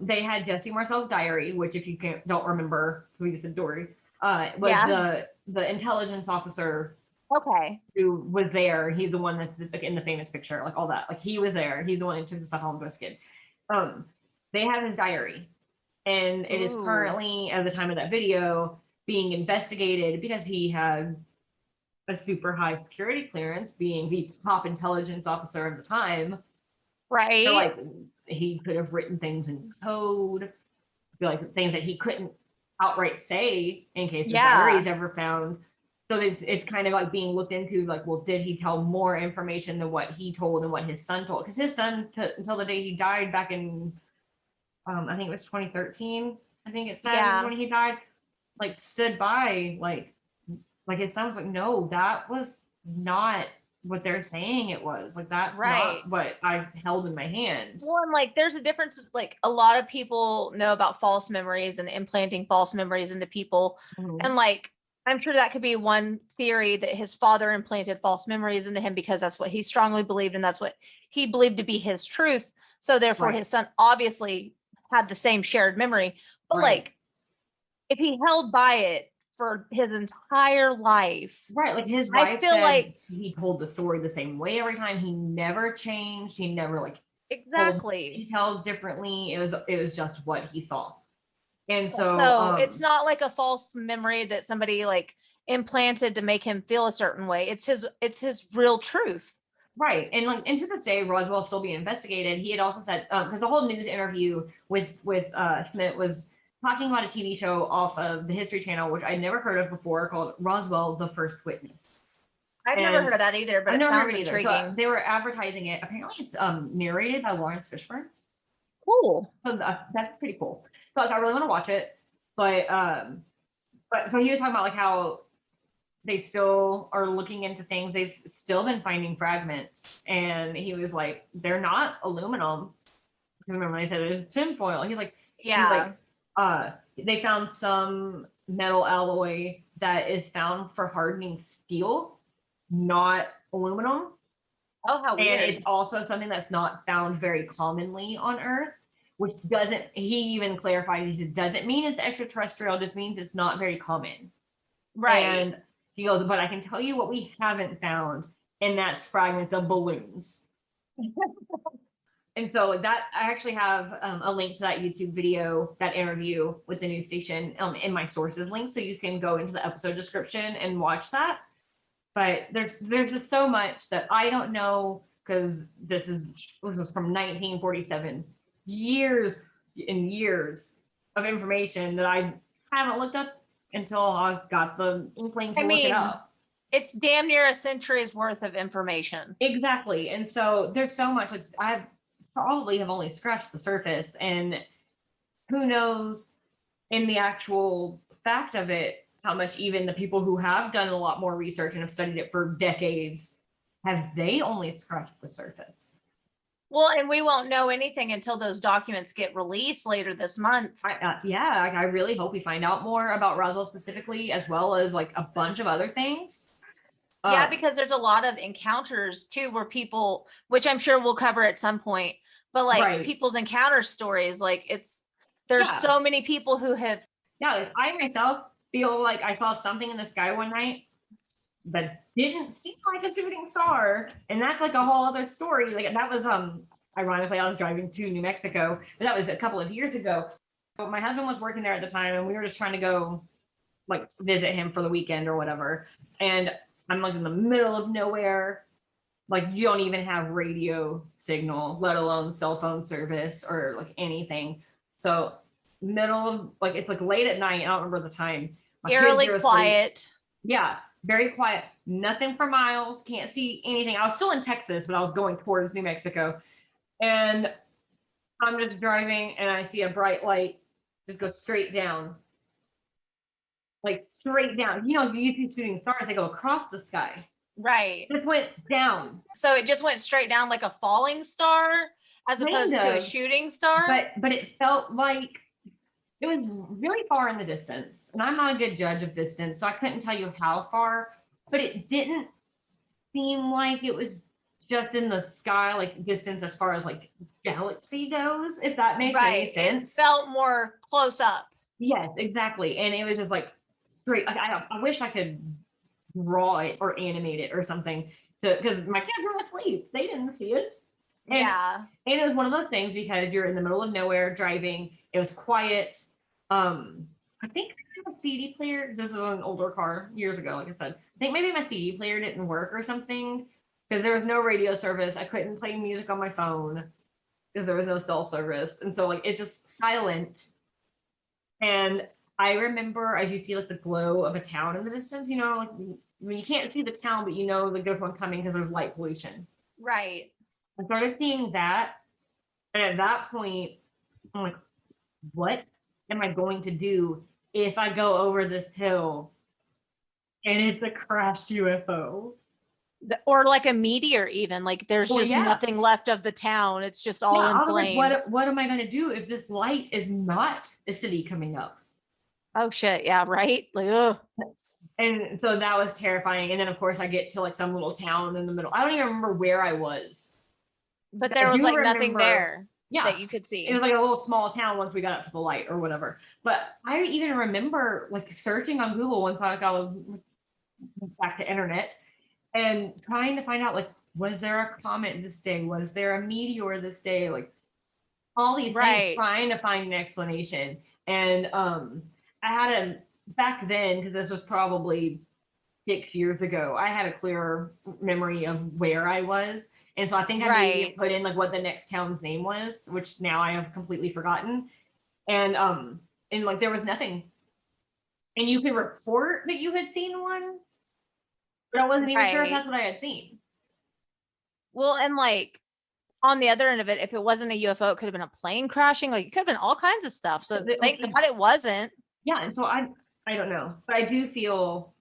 they had Jesse Marcel's diary, which if you don't remember, please the story, was the intelligence officer. Okay. Who was there. He's the one that's like in the famous picture, like all that. Like he was there. He's the one who took the stuff home to his kid. They have his diary. And it is currently, at the time of that video, being investigated because he had a super high security clearance, being the top intelligence officer of the time. Right. So like he could have written things in code, like things that he couldn't outright say in case his diary is ever found. So it's kind of like being looked into, like, well, did he tell more information than what he told and what his son told? Because his son, until the day he died back in, I think it was 2013, I think it said was when he died, like stood by, like it sounds like, no, that was not what they're saying it was. Like, that's not what I held in my hand. Well, and like, there's a difference. Like, a lot of people know about false memories and implanting false memories into people. Mm-hmm. And like, I'm sure that could be one theory, that his father implanted false memories into him because that's what he strongly believed. And that's what he believed to be his truth. So therefore his son obviously had the same shared memory. But like, if he held by it for his entire life. Right. Like his wife said like he told the story the same way every time. He never changed. He never like details differently. It was just what he saw. And so it's not like a false memory that somebody like implanted to make him feel a certain way. It's his real truth. Right. And like, and to this day, Roswell's still being investigated. He had also said, because the whole news interview with Schmidt was talking about a TV show off of the History Channel, which I'd never heard of before, called Roswell: The First Witness. I've never heard of that either, but I've it never sounds heard it either. intriguing. So they were advertising it. Apparently, it's narrated by Lawrence Fishburne. Cool. So that's pretty cool. So like, I really want to watch it, but so he was talking about like how they still are looking into things. They've still been finding fragments, and he was they're not aluminum. Remember when I said it was tinfoil? He's like, they found some metal alloy that is found for hardening steel, not aluminum. Oh, how weird. And it's also something that's not found very commonly on Earth, which doesn't, he even clarified, he said, doesn't mean it's extraterrestrial, just means it's not very common. Right. And he goes, but I can tell you what we haven't found, and that's fragments of balloons. And so that, I actually have a link to that YouTube video, that interview with the news station in my sources link, so you can go into the episode description and watch that. But there's just so much that I don't know, because this was from 1947, years and years of information that I haven't looked up until I got the inkling to look it up. It's damn near a century's worth of information. Exactly. And so there's so much, like, I probably have only scratched the surface, and who knows in the actual fact of it, how much even the people who have done a lot more research and have studied it for decades, have they only scratched the surface? Well, and we won't know anything until those documents get released later this month. I really hope we find out more about Roswell specifically, as well as like a bunch of other things. Yeah, because there's a lot of encounters too, where people, which I'm sure we'll cover at some point, but like people's encounter stories, like there's so many people who have. Yeah, like I myself feel like I saw something in the sky one night that didn't seem like a shooting star, and that's like a whole other story. Like that was ironically, I was driving to New Mexico, but that was a couple of years ago. But my husband was working there at the time, and we were just trying to go like visit him for the weekend or whatever. And I'm like in the middle of nowhere, like you don't even have radio signal, let alone cell phone service or like anything. So middle of like, it's like late at night, I don't remember the time. Eerily quiet. Yeah, very quiet. Nothing for miles. Can't see anything. I was still in Texas, but I was going towards New Mexico. And I'm just driving, and I see a bright light just go straight down. Like straight down. You know, you see shooting stars, they go across the sky. Right. It just went down. So it just went straight down like a falling star as opposed to a shooting star? But it felt like it was really far in the distance, and I'm not a good judge of distance, so I couldn't tell you how far, but it didn't seem like it was just in the sky, like distance as far as like galaxy goes, if that makes any sense. It felt more close up. Yes, exactly. And it was just like straight. I wish I could draw it or animate it or something, because my kids were asleep. They didn't see it. And it was one of those things, because you're in the middle of nowhere driving. It was quiet. I think I had a CD player, because this was an older car years ago, like I said. I think maybe my CD player didn't work or something, because there was no radio service. I couldn't play music on my phone because there was no cell service. And so like it's just silent. And I remember, as you see like the glow of a town in the distance, you know, like when you can't see the town, but you know like there's one coming because there's light pollution. Right. I started seeing that. And at that point, I'm like, what am I going to do if I go over this hill and it's a crashed UFO? Or like a meteor, even like there's just nothing left of the town. It's just all in flames. Like, what am I going to do if this light is not the city coming up? Oh shit. Yeah. Right. Like, ugh. And so that was terrifying. And then of course I get to like some little town in the middle. I don't even remember where I was. But there was like nothing there that you could see. It was like a little small town once we got up to the light or whatever. But I even remember like searching on Google once I was back to internet and trying to find out, like, was there a comet this day? Was there a meteor this day? Like all these things, trying to find an explanation. And I had back then, because this was probably 6 years ago, I had a clearer memory of where I was. And so I think I maybe Right. put in like what the next town's name was, which now I have completely forgotten. And like there was nothing. And you could report that you had seen one, but I wasn't even sure if Right. that's what I had seen. Well, and like on the other end of it, if it wasn't a UFO, it could have been a plane crashing. Like it could have been all kinds of stuff. So thank God it wasn't. Yeah, and so I don't know, but I do feel,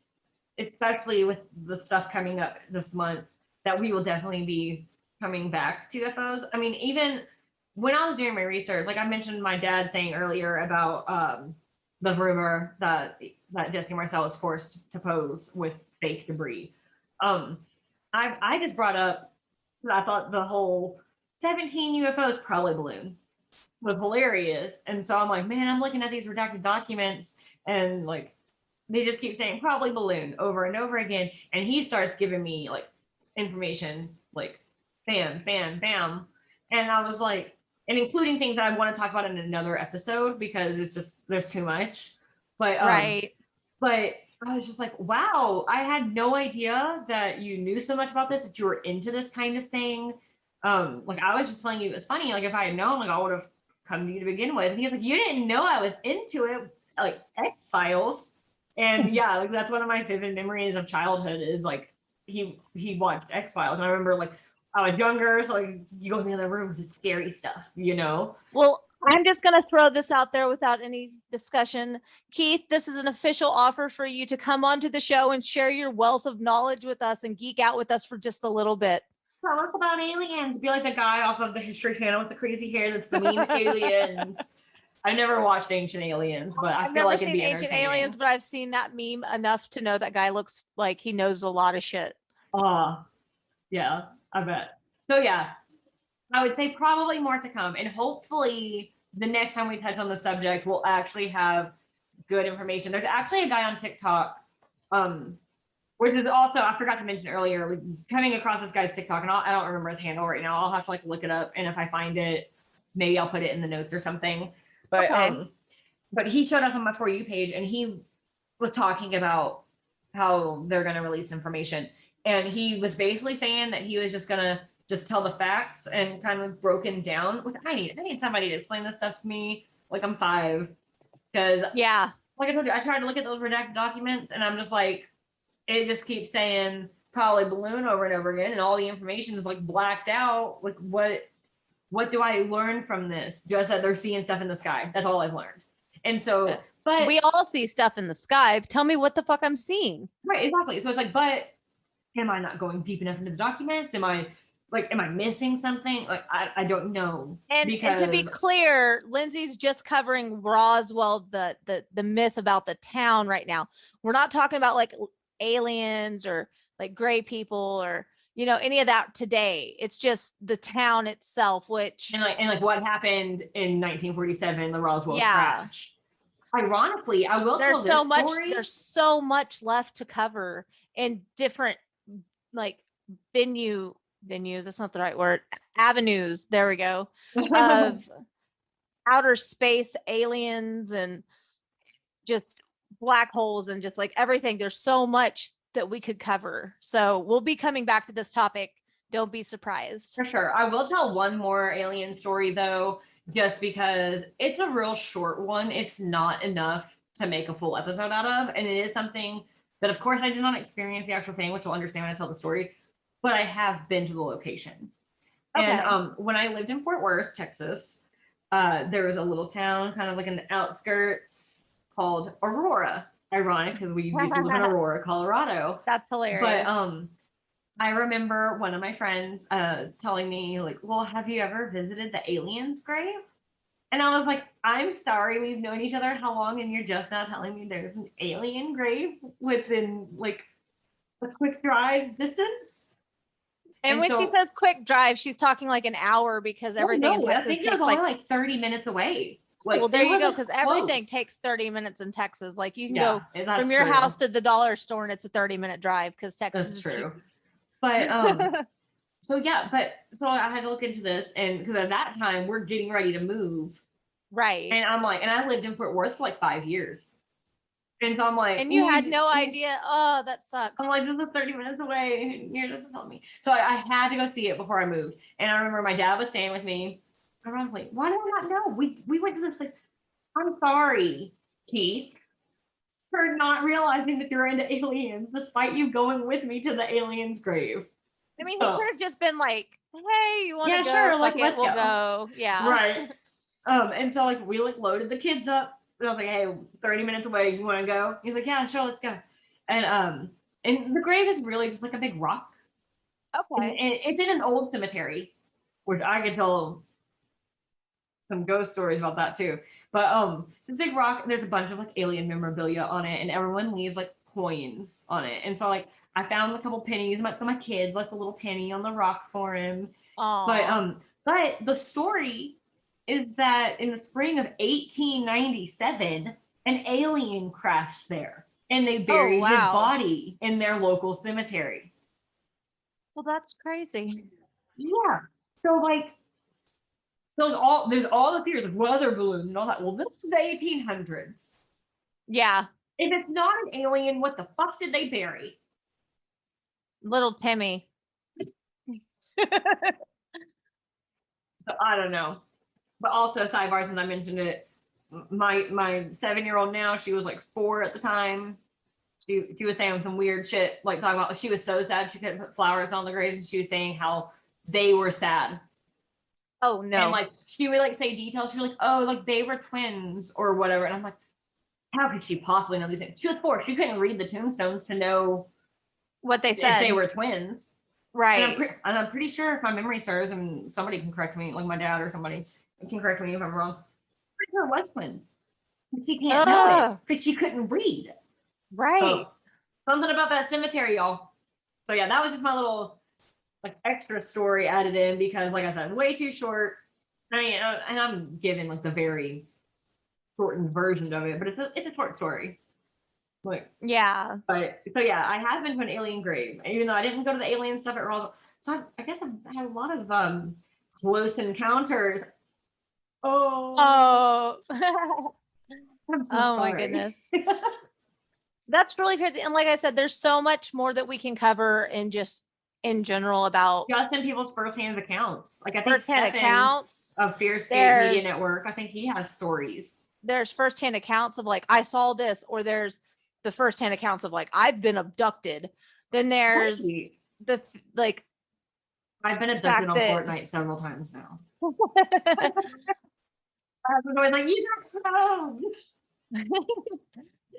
especially with the stuff coming up this month, that we will definitely be coming back to UFOs. I mean, even when I was doing my research, like I mentioned my dad saying earlier about the rumor that Jesse Marcel was forced to pose with fake debris. I just brought up that I thought the whole 17 UFOs probably balloon was hilarious. And so I'm like, man, I'm looking at these redacted documents and like they just keep saying probably balloon over and over again. And he starts giving me like information like bam, bam, bam. And I was like, and including things that I want to talk about in another episode because it's just there's too much. But Right. but I was just like, wow, I had no idea that you knew so much about this, that you were into this kind of thing. Like I was just telling you it was funny. Like if I had known, like I would have come to you to begin with. And he was like, you didn't know I was into it, like X-Files. And yeah, like that's one of my vivid memories of childhood is like he watched X-Files. And I remember like I was younger, so like you go in the other rooms, it's scary stuff, you know? Well, I'm just going to throw this out there without any discussion. Keith, this is an official offer for you to come onto the show and share your wealth of knowledge with us and geek out with us for just a little bit. Tell us about aliens. Be like the guy off of the History Channel with the crazy hair that's the meme Aliens. I've never watched Ancient Aliens, but I feel like it'd be Ancient entertaining. Aliens, but I've seen that meme enough to know that guy looks like he knows a lot of shit. Yeah, I bet. So yeah, I would say probably more to come, and hopefully the next time we touch on the subject, we'll actually have good information. There's actually a guy on TikTok, which is also I forgot to mention earlier, coming across this guy's TikTok, and I don't remember his handle right now. I'll have to like look it up, and if I find it, maybe I'll put it in the notes or something. But Okay. But he showed up on my For You page, and he was talking about how they're going to release information, and he was basically saying that he was just going to just tell the facts and kind of broken down. Which I need somebody to explain this stuff to me. Like I'm 5, because Yeah. like I told you, I tried to look at those redacted documents, and I'm just like, it just keeps saying probably balloon over and over again, and all the information is like blacked out. Like what do I learn from this? Just that they're seeing stuff in the sky. That's all I've learned. And so, but We all see stuff in the sky. Tell me what the fuck I'm seeing. right, exactly. So it's like, but am I not going deep enough into the documents? Am I missing something? Like I don't know. And to be clear, Lindsay's just covering Roswell, the myth about the town right now. We're not talking about like aliens or like gray people or any of that today. It's just the town itself, which and like what happened in 1947, the Roswell Yeah. crash. Ironically, I will there's tell so this much story. there's so much left to cover in different like venues, that's not the right word, avenues, there we go, of outer space aliens and just black holes and just like everything. There's so much that we could cover, so we'll be coming back to this topic. Don't be surprised. For sure. I will tell one more alien story though, just because it's a real short one. It's not enough to make a full episode out of. And it is something that, of course, I did not experience the actual thing, which you'll understand when I tell the story, but I have been to the location. Okay. And when I lived in Fort Worth, Texas, there was a little town kind of like in the outskirts called Aurora. Ironic, because we used to live in Aurora, Colorado. That's hilarious. But I remember one of my friends telling me, like, well, have you ever visited the alien's grave? And I was like, I'm sorry, we've known each other how long, and you're just now telling me there's an alien grave within like a quick drive distance? And when she says quick drive, she's talking like an hour because everything in Texas I think it was takes only like like 30 minutes away. Like, well, there it you go, wasn't because close. everything takes 30 minutes in Texas. Like you can Yeah, go that's from your true. house to the dollar store and it's a 30-minute drive because Texas That's is true. huge. But so I had to look into this, and because at that time we're getting ready to move, Right. and I'm like, and I lived in Fort Worth for like 5 years, And so I'm like, And you had "Ooh, no ooh." idea. Oh, that sucks. I'm like, this is 30 minutes away. And you're just telling me. So I had to go see it before I moved. And I remember my dad was staying with me. And I was like, why do I not know? We went to this place. I'm sorry, Keith, for not realizing that you're into aliens, despite you going with me to the aliens' grave. I mean, he So, could have just been like, hey, you want to yeah, go? sure, like, Fuck it, let's we'll go. go. Yeah. Right. And so like we like loaded the kids up. And I was like, hey, 30 minutes away, you want to go? He's like, yeah, sure, let's go. And the grave is really just like a big rock. And Okay. it's in an old cemetery, which I could tell some ghost stories about that too. But it's a big rock, and there's a bunch of like alien memorabilia on it, and everyone leaves like coins on it. And so like I found a couple pennies, so my kids like the little penny on the rock for him. Aw. But the story is that in the spring of 1897, an alien crashed there, and they buried his wow. body in their local cemetery. Well, that's crazy. Yeah. So like there's all the theories of weather balloons and all that. Well, this is the 1800s. Yeah. If it's not an alien, what the fuck did they bury? Little Timmy. So I don't know. But also, sidebar, since I mentioned it, my 7-year-old now, she was like 4 at the time. She was saying some weird shit, like talking about she was so sad she couldn't put flowers on the graves, and she was saying how they were sad. Oh no. And like she would like say details. She was like, oh, like they were twins or whatever. And I'm like, how could she possibly know these things? She was 4. She couldn't read the tombstones to know what they if said. they were twins. Right. And I'm pretty sure if my memory serves, and somebody can correct me, like my dad or somebody can correct me if I'm wrong. Pretty sure it was twins. She can't know it because she couldn't read. Right. So, something about that cemetery, y'all. So yeah, that was just my little like extra story added in because, like I said, way too short. I mean, and I'm giving like the very shortened version of it, but it's a short story. Like, yeah. But so yeah, I have been to an alien grave, even though I didn't go to the alien stuff at Roswell. So I guess I've had a lot of close encounters. Oh. I'm so Oh sorry. my goodness. That's really crazy. And like I said, there's so much more that we can cover in general about Justin people's firsthand accounts. Like I think firsthand Stephen accounts of Fearscape Media Network. I think he has stories. There's firsthand accounts of like I saw this, or there's the firsthand accounts of like I've been abducted. Then there's the like I've been abducted on Fortnite several times now. I was always like, you don't know.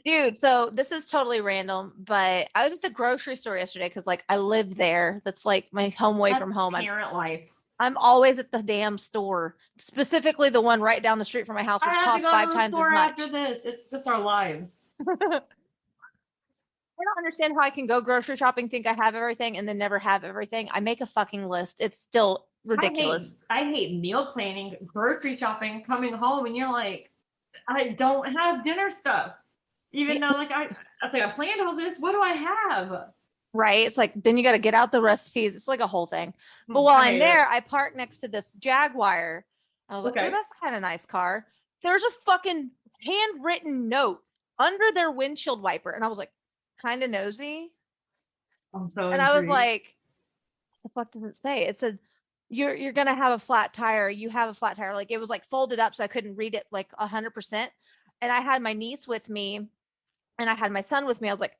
Dude, so this is totally random, but I was at the grocery store yesterday because like I live there. That's like my home away from home. Parent life. I'm always at the damn store, specifically the one right down the street from my house, which costs 5 times as much. After this, it's just our lives. I don't understand how I can go grocery shopping, think I have everything, and then never have everything. I make a fucking list. It's still ridiculous. I hate meal planning, grocery shopping, coming home, and you're like, I don't have dinner stuff. Even though like I planned all this, what do I have? Right. It's like then you got to get out the recipes. It's like a whole thing. But while I'm there, I park next to this Jaguar. I was like, oh, that's kind of nice car. There's a fucking handwritten note under their windshield wiper. And I was like, kind of nosy. I'm so and I was like, what the fuck does it say? It said, you're gonna have a flat tire. You have a flat tire. Like it was like folded up so I couldn't read it like 100%. And I had my niece with me and I had my son with me. I was like,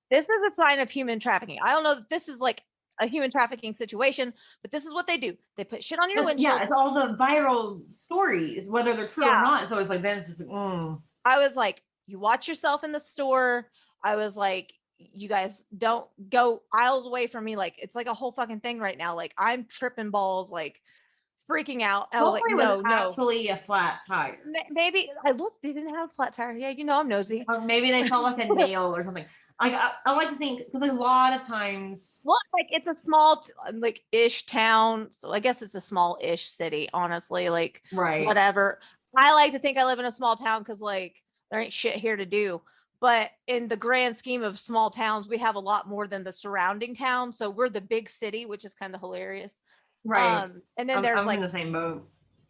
this is a sign of human trafficking. I don't know that this is like a human trafficking situation, but this is what they do. They put shit on your windshield. Yeah, it's all the viral stories, whether they're true or not. It's always like, then it's just like, I was like, you watch yourself in the store. I was like, you guys don't go aisles away from me. Like, it's like a whole fucking thing right now. Like, I'm tripping balls, like freaking out. And I was like, no, actually a flat tire. Maybe I looked, they didn't have a flat tire. Yeah, you know, I'm nosy. Or maybe they saw like a nail or something. I like to think because there's a lot of times. Well, like it's a small like ish town, so I guess it's a small ish city. Honestly, like whatever. I like to think I live in a small town because like there ain't shit here to do. But in the grand scheme of small towns, we have a lot more than the surrounding towns. So we're the big city, which is kind of hilarious. Right. And then there's I'm like in the same boat.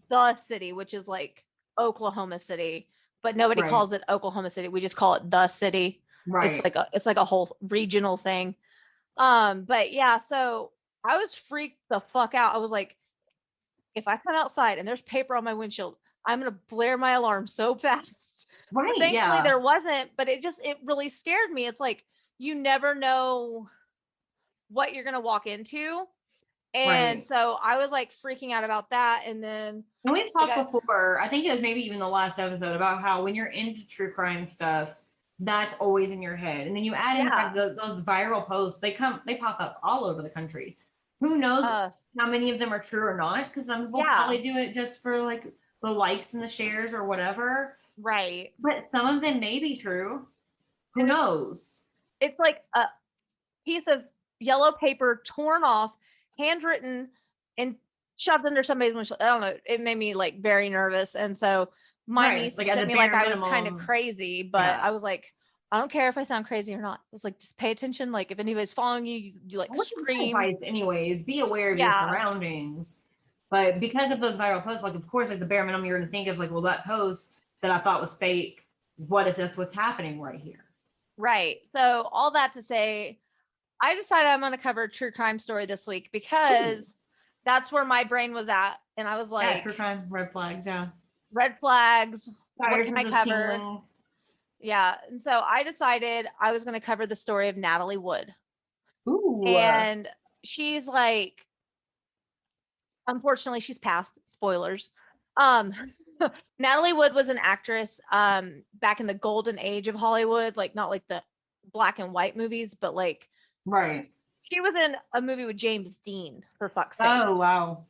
The city, which is like Oklahoma City, but nobody Right. calls it Oklahoma City. We just call it the city. Right. It's like a whole regional thing. But yeah, so I was freaked the fuck out. I was like, if I come outside and there's paper on my windshield, I'm gonna blare my alarm so fast. But Right. thankfully Yeah. there wasn't, but it really scared me. It's like you never know what you're gonna walk into. And Right. so I was like freaking out about that. And then And we've talked Okay. before, I think it was maybe even the last episode, about how when you're into true crime stuff, that's always in your head. And then you add in the fact that those viral posts, they pop up all over the country. Who knows how many of them are true or not? Because some people probably do it just for like the likes and the shares or whatever. Right. But some of them may be true. Who knows? It's like a piece of yellow paper torn off, handwritten, and shoved under somebody's windshield. I don't know. It made me like very nervous. And so my niece Like, looked at at the me like bare I was kind of minimum, crazy, but yeah. I was like, I don't care if I sound crazy or not. I was like, just pay attention. Like if anybody's following you, you like What's my scream. advice anyways? Be aware of your surroundings. But because of those viral posts, like of course, like the bare minimum you're gonna think of, like, well, that post that I thought was fake, what if that's what's happening right here? Right. So all that to say, I decided I'm going to cover a true crime story this week because that's where my brain was at. And I was like, Yeah, true crime, red flags, yeah. Red flags. What can I cover? Yeah. And so I decided I was going to cover the story of Natalie Wood. Ooh. And she's like, unfortunately, she's passed. Spoilers. Natalie Wood was an actress back in the golden age of Hollywood, like not like the black and white movies, but like right. She was in a movie with James Dean, for fuck's sake. Oh, wow.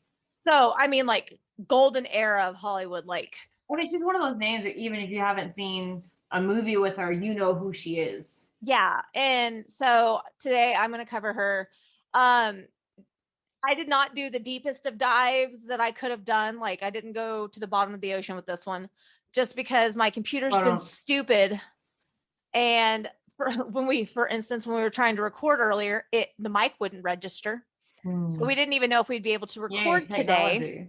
So, I mean, like golden era of Hollywood, like. I mean, she's one of those names that even if you haven't seen a movie with her, you know who she is. Yeah. And so today I'm going to cover her. I did not do the deepest of dives that I could have done. Like I didn't go to the bottom of the ocean with this one just because my computer's been stupid. And for instance, when we were trying to record earlier, the mic wouldn't register. So we didn't even know if we'd be able to record today.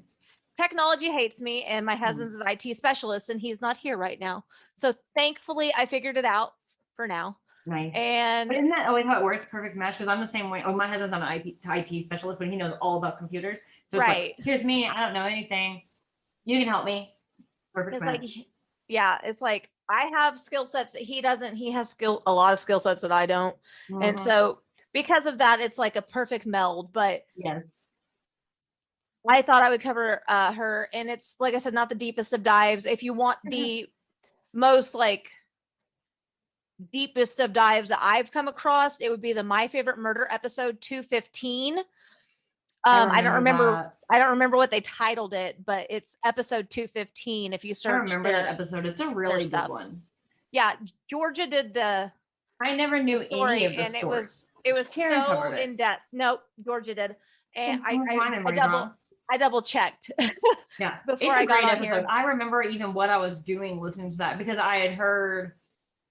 Technology hates me, and my husband's an IT specialist and he's not here right now. So thankfully I figured it out for now. Nice. And but isn't that always how it works? Perfect match. Because I'm the same way. Oh, my husband's an IT specialist, but he knows all about computers. So it's like, here's me. I don't know anything. You can help me. Perfect match. Like, yeah, it's like I have skill sets that he doesn't. He has a lot of skill sets that I don't. And so because of that, it's like a perfect meld. But yes, I thought I would cover her, and it's like I said, not the deepest of dives. If you want the most like deepest of dives that I've come across, it would be the My Favorite Murder episode 215. I don't remember what they titled it, but it's episode 215. If you search, I remember that episode. It's a really good one. Yeah, Georgia did I never knew any of the and stories. it was so in depth. Nope, Georgia did, and I double checked. Yeah, before I got on here. I remember even what I was doing listening to that because I had heard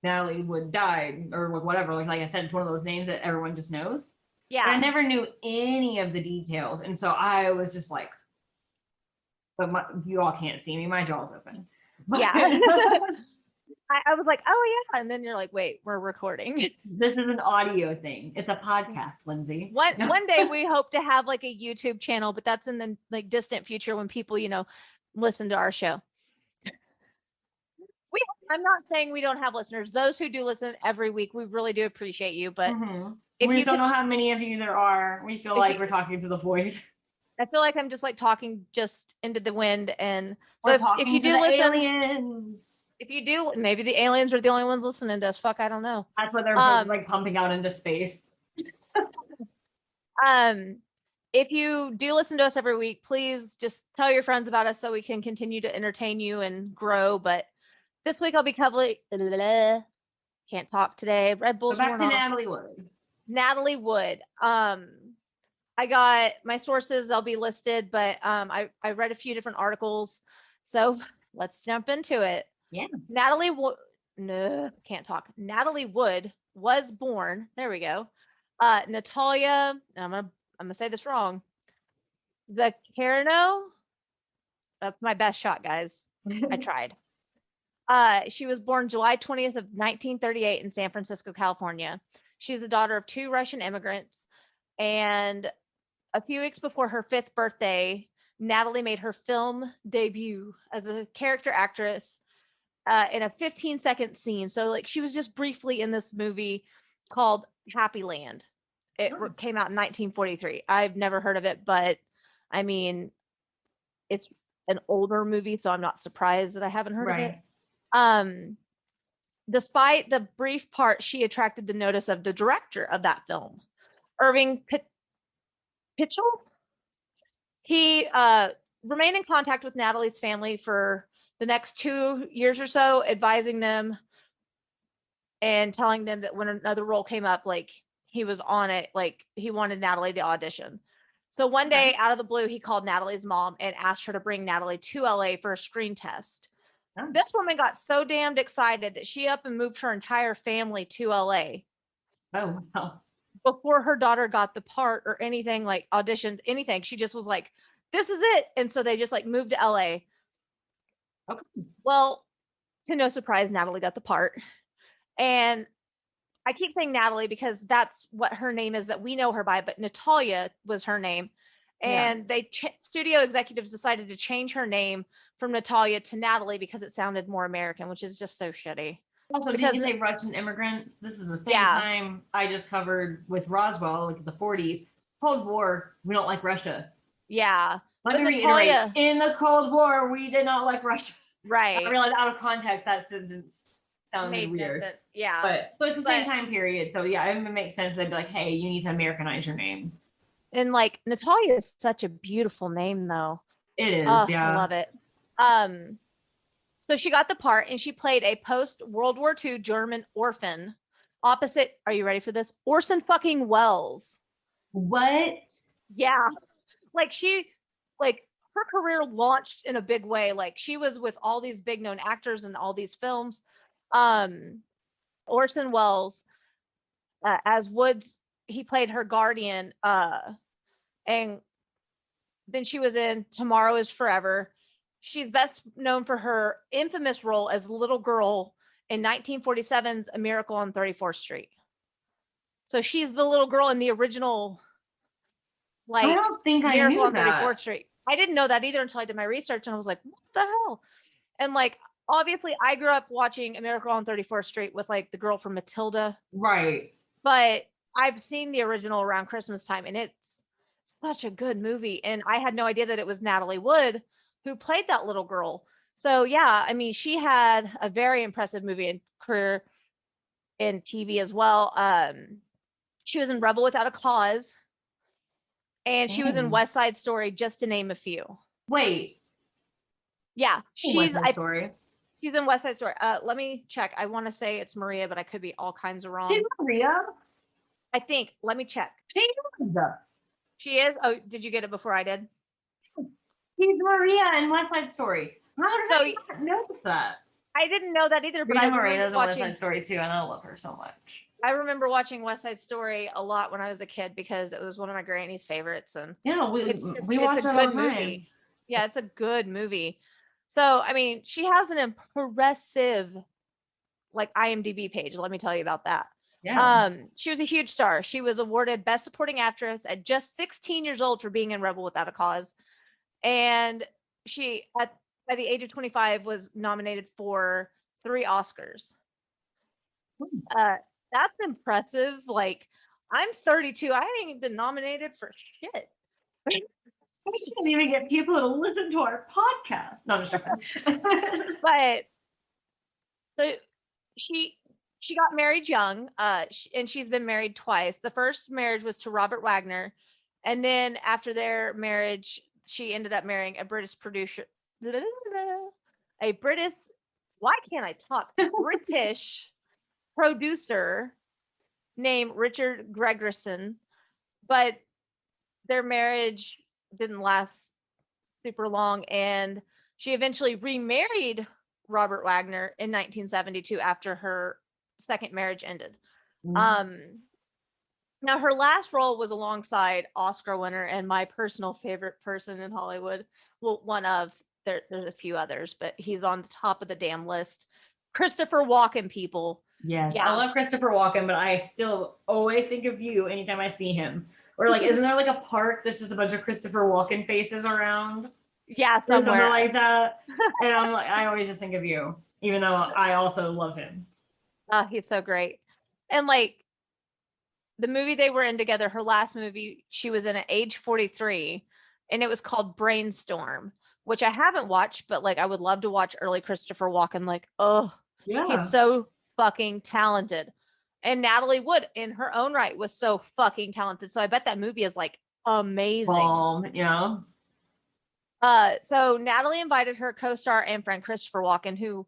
Natalie Wood died or whatever. Like I said, it's one of those names that everyone just knows. Yeah. But I never knew any of the details. And so I was just like, but you all can't see me. My jaw's open. Yeah. I was like, oh yeah. And then you're like, wait, we're recording. This is an audio thing. It's a podcast, Lindsay. One day we hope to have like a YouTube channel, but that's in the like distant future when people, listen to our show. I'm not saying we don't have listeners. Those who do listen every week, we really do appreciate you. But if we don't know how many of you there are, we feel like we're talking to the void. I feel like I'm just like talking just into the wind. And so if you do listen, aliens. If you do, maybe the aliens are the only ones listening to us. Fuck, I don't know. That's what they're like pumping out into space. If you do listen to us every week, please just tell your friends about us so we can continue to entertain you and grow. But this week I'll be covering. Can't talk today. Red Bull's back to Natalie Wood. Natalie Wood. I got my sources. They'll be listed, but I read a few different articles. So let's jump into it. Yeah. Natalie Wood. No, can't talk. Natalie Wood was born. There we go. Natalia. I'm gonna say this wrong. Zakarno. That's my best shot, guys. I tried. She was born July 20th of 1938 in San Francisco, California. She's the daughter of 2 Russian immigrants. And a few weeks before her 5th birthday, Natalie made her film debut as a character actress in a 15-second scene. So like she was just briefly in this movie called Happy Land. It came out in 1943. I've never heard of it, but I mean, it's an older movie, so I'm not surprised that I haven't heard of it. Despite the brief part, she attracted the notice of the director of that film, Irving Pitchell. He remained in contact with Natalie's family for the next 2 years or so, advising them and telling them that when another role came up, like he was on it, like he wanted Natalie to audition. So one day out of the blue, he called Natalie's mom and asked her to bring Natalie to LA for a screen test. This woman got so damned excited that she up and moved her entire family to LA. Oh, wow. Before her daughter got the part or anything, like auditioned, anything. She just was like, this is it. And so they just like moved to LA. Okay. Well, to no surprise, Natalie got the part. And I keep saying Natalie because that's what her name is that we know her by, but Natalia was her name. And they studio executives decided to change her name from Natalia to Natalie because it sounded more American, which is just so shitty. Also, because did you say Russian immigrants? This is the same time I just covered with Roswell, like the 40s. Cold War, we don't like Russia. Yeah. Let me reiterate, in the Cold War, we did not like Russia. Right. I realized out of context that sentence sounded made weird. No sense. Yeah. But it's the same time period. So yeah, it makes sense. They'd be like, hey, you need to Americanize your name. And like Natalia is such a beautiful name though. It is, I love it. So she got the part and she played a post World War II German orphan opposite, are you ready for this? Orson fucking Welles. What? Yeah. Like her career launched in a big way. Like she was with all these big known actors in all these films. Orson Welles, as Woods, he played her guardian. And then she was in Tomorrow is Forever. She's best known for her infamous role as little girl in 1947's A Miracle on 34th Street. So she's the little girl in the original, like, I don't think I Miracle knew on 34th that. Street. I didn't know that either until I did my research and I was like, what the hell? And like, obviously I grew up watching A Miracle on 34th Street with like the girl from Matilda. Right. But I've seen the original around Christmas time and it's such a good movie. And I had no idea that it was Natalie Wood who played that little girl. So yeah, I mean, she had a very impressive movie and career in TV as well. She was in Rebel Without a Cause, and she was in West Side Story, just to name a few. Wait. Yeah, West Side Story. She's in West Side Story. Let me check. I want to say it's Maria, but I could be all kinds of wrong. She's Maria? I think. Let me check. She is. She is? Oh, did you get it before I did? He's Maria in West Side Story. How did I not notice that? I didn't know that either, but Rita I Moreno's remember in watching West Side Story too, and I love her so much. I remember watching West Side Story a lot when I was a kid because it was one of my granny's favorites, and yeah, we watched it all the time. Movie. Yeah, it's a good movie. So I mean, she has an impressive like IMDb page. Let me tell you about that. Yeah. She was a huge star. She was awarded Best Supporting Actress at just 16 years old for being in Rebel Without a Cause, and she by the age of 25 was nominated for 3 Oscars. That's impressive. Like, I'm 32. I haven't even been nominated for shit. We can't even get people to listen to our podcast. No, I'm just joking. But so she got married young, and she's been married twice. The first marriage was to Robert Wagner, and then after their marriage, she ended up marrying a British producer. Why can't I talk? British producer named Richard Gregerson, but their marriage didn't last super long, and she eventually remarried Robert Wagner in 1972 after her second marriage ended. Now her last role was alongside Oscar winner and my personal favorite person in Hollywood, well, one of there's a few others, but he's on the top of the damn list. Christopher Walken, people. Yes, Yeah. I love Christopher Walken, but I still always think of you anytime I see him. Or like, isn't there like a park that's just a bunch of Christopher Walken faces around? Yeah, Or something somewhere. like that. And I'm like, I always just think of you, even though I also love him. He's so great. And like the movie they were in together, her last movie, she was in at age 43, and it was called Brainstorm, which I haven't watched, but like I would love to watch early Christopher Walken. Like, oh, Yeah. he's so fucking talented. And Natalie Wood in her own right was so fucking talented. So I bet that movie is like amazing. Yeah. So Natalie invited her co-star and friend Christopher Walken, who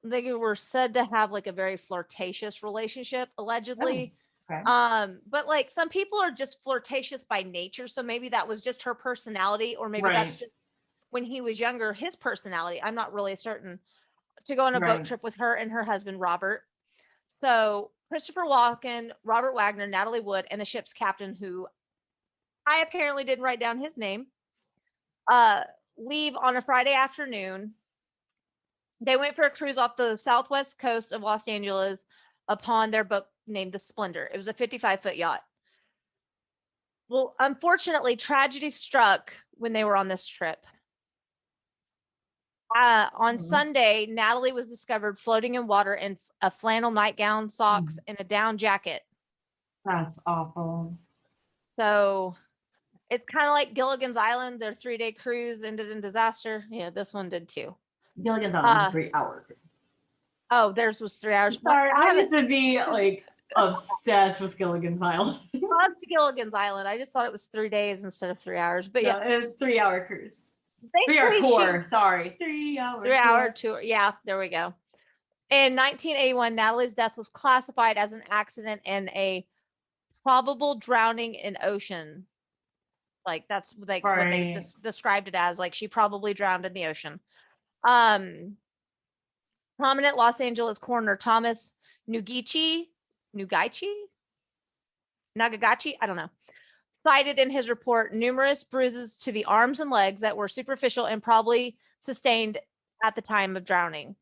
they were said to have like a very flirtatious relationship, allegedly. Okay. But like some people are just flirtatious by nature, so maybe that was just her personality, or maybe that's just when he was younger, his personality. I'm not really certain. To go on a boat trip with her and her husband Robert. So Christopher Walken, Robert Wagner, Natalie Wood, and the ship's captain, who I apparently didn't write down his name, leave on a Friday afternoon. They went for a cruise off the southwest coast of Los Angeles upon their boat named the Splendor. It was a 55-foot yacht. Well, unfortunately, tragedy struck when they were on this trip. On Sunday, Natalie was discovered floating in water in a flannel nightgown, socks, and a down jacket. That's awful. So it's kind of like Gilligan's Island. Their 3-day cruise ended in disaster. Yeah, this one did too. Gilligan's Island is 3 hours. Oh, theirs was 3 hours. Sorry, I used to be like obsessed with Gilligan's Island. I loved Gilligan's Island. I just thought it was 3 days instead of 3 hours. But yeah, it was 3 hour cruise. Thankfully, 3 hour tour. Sorry, 3 hour. 3 hour tour. Yeah, there we go. In 1981, Natalie's death was classified as an accident and a probable drowning in ocean. Like that's like what they described it as. Like she probably drowned in the ocean. Prominent Los Angeles coroner Thomas Nagagachi, I don't know, cited in his report numerous bruises to the arms and legs that were superficial and probably sustained at the time of drowning.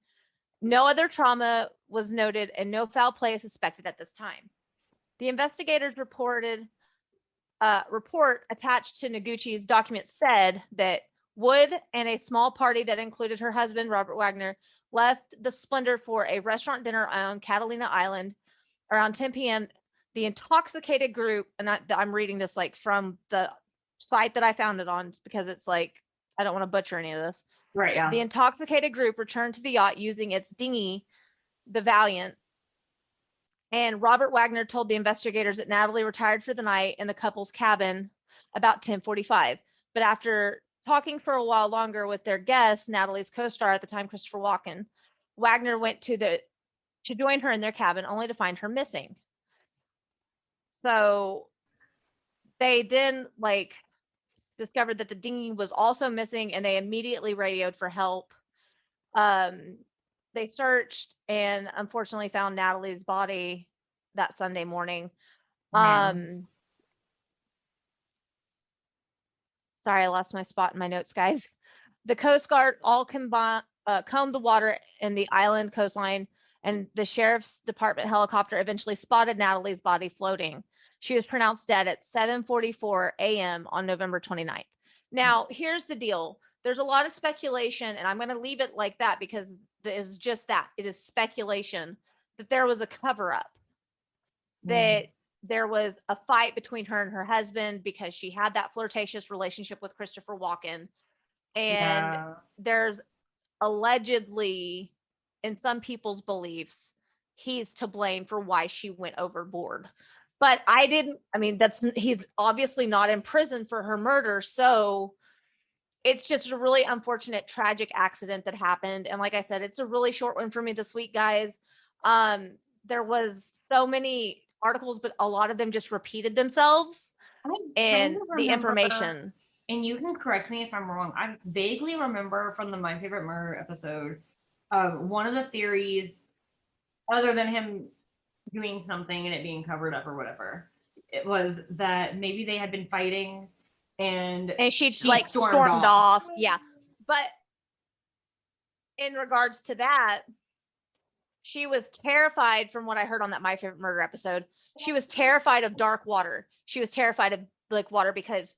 No other trauma was noted and no foul play is suspected at this time. The investigators report attached to Noguchi's document said that Wood and a small party that included her husband, Robert Wagner, left the Splendor for a restaurant dinner on Catalina Island around 10 p.m. The intoxicated group, and I'm reading this like from the site that I found it on because it's like, I don't want to butcher any of this. Right, yeah. The intoxicated group returned to the yacht using its dinghy, the Valiant. And Robert Wagner told the investigators that Natalie retired for the night in the couple's cabin about 10:45. But after talking for a while longer with their guest, Natalie's co-star at the time, Christopher Walken, Wagner went to join her in their cabin only to find her missing. So they then like discovered that the dinghy was also missing and they immediately radioed for help. They searched and unfortunately found Natalie's body that Sunday morning. Sorry, I lost my spot in my notes, guys. The Coast Guard all combed the water in the island coastline, and the sheriff's department helicopter eventually spotted Natalie's body floating. She was pronounced dead at 7:44 a.m. on November 29th. Now, here's the deal. There's a lot of speculation, and I'm going to leave it like that because it is just that. It is speculation that there was a cover-up, that there was a fight between her and her husband because she had that flirtatious relationship with Christopher Walken. And there's allegedly, in some people's beliefs, he's to blame for why she went overboard. But he's obviously not in prison for her murder. So it's just a really unfortunate, tragic accident that happened. And like I said, it's a really short one for me this week, guys. There was so many articles, but a lot of them just repeated themselves and the information. And you can correct me if I'm wrong. I vaguely remember from the My Favorite Murder episode, one of the theories, other than him doing something and it being covered up or whatever, it was that maybe they had been fighting and she like stormed off. Yeah. But in regards to that, she was terrified from what I heard on that My Favorite Murder episode. She was terrified of dark water. She was terrified of like water because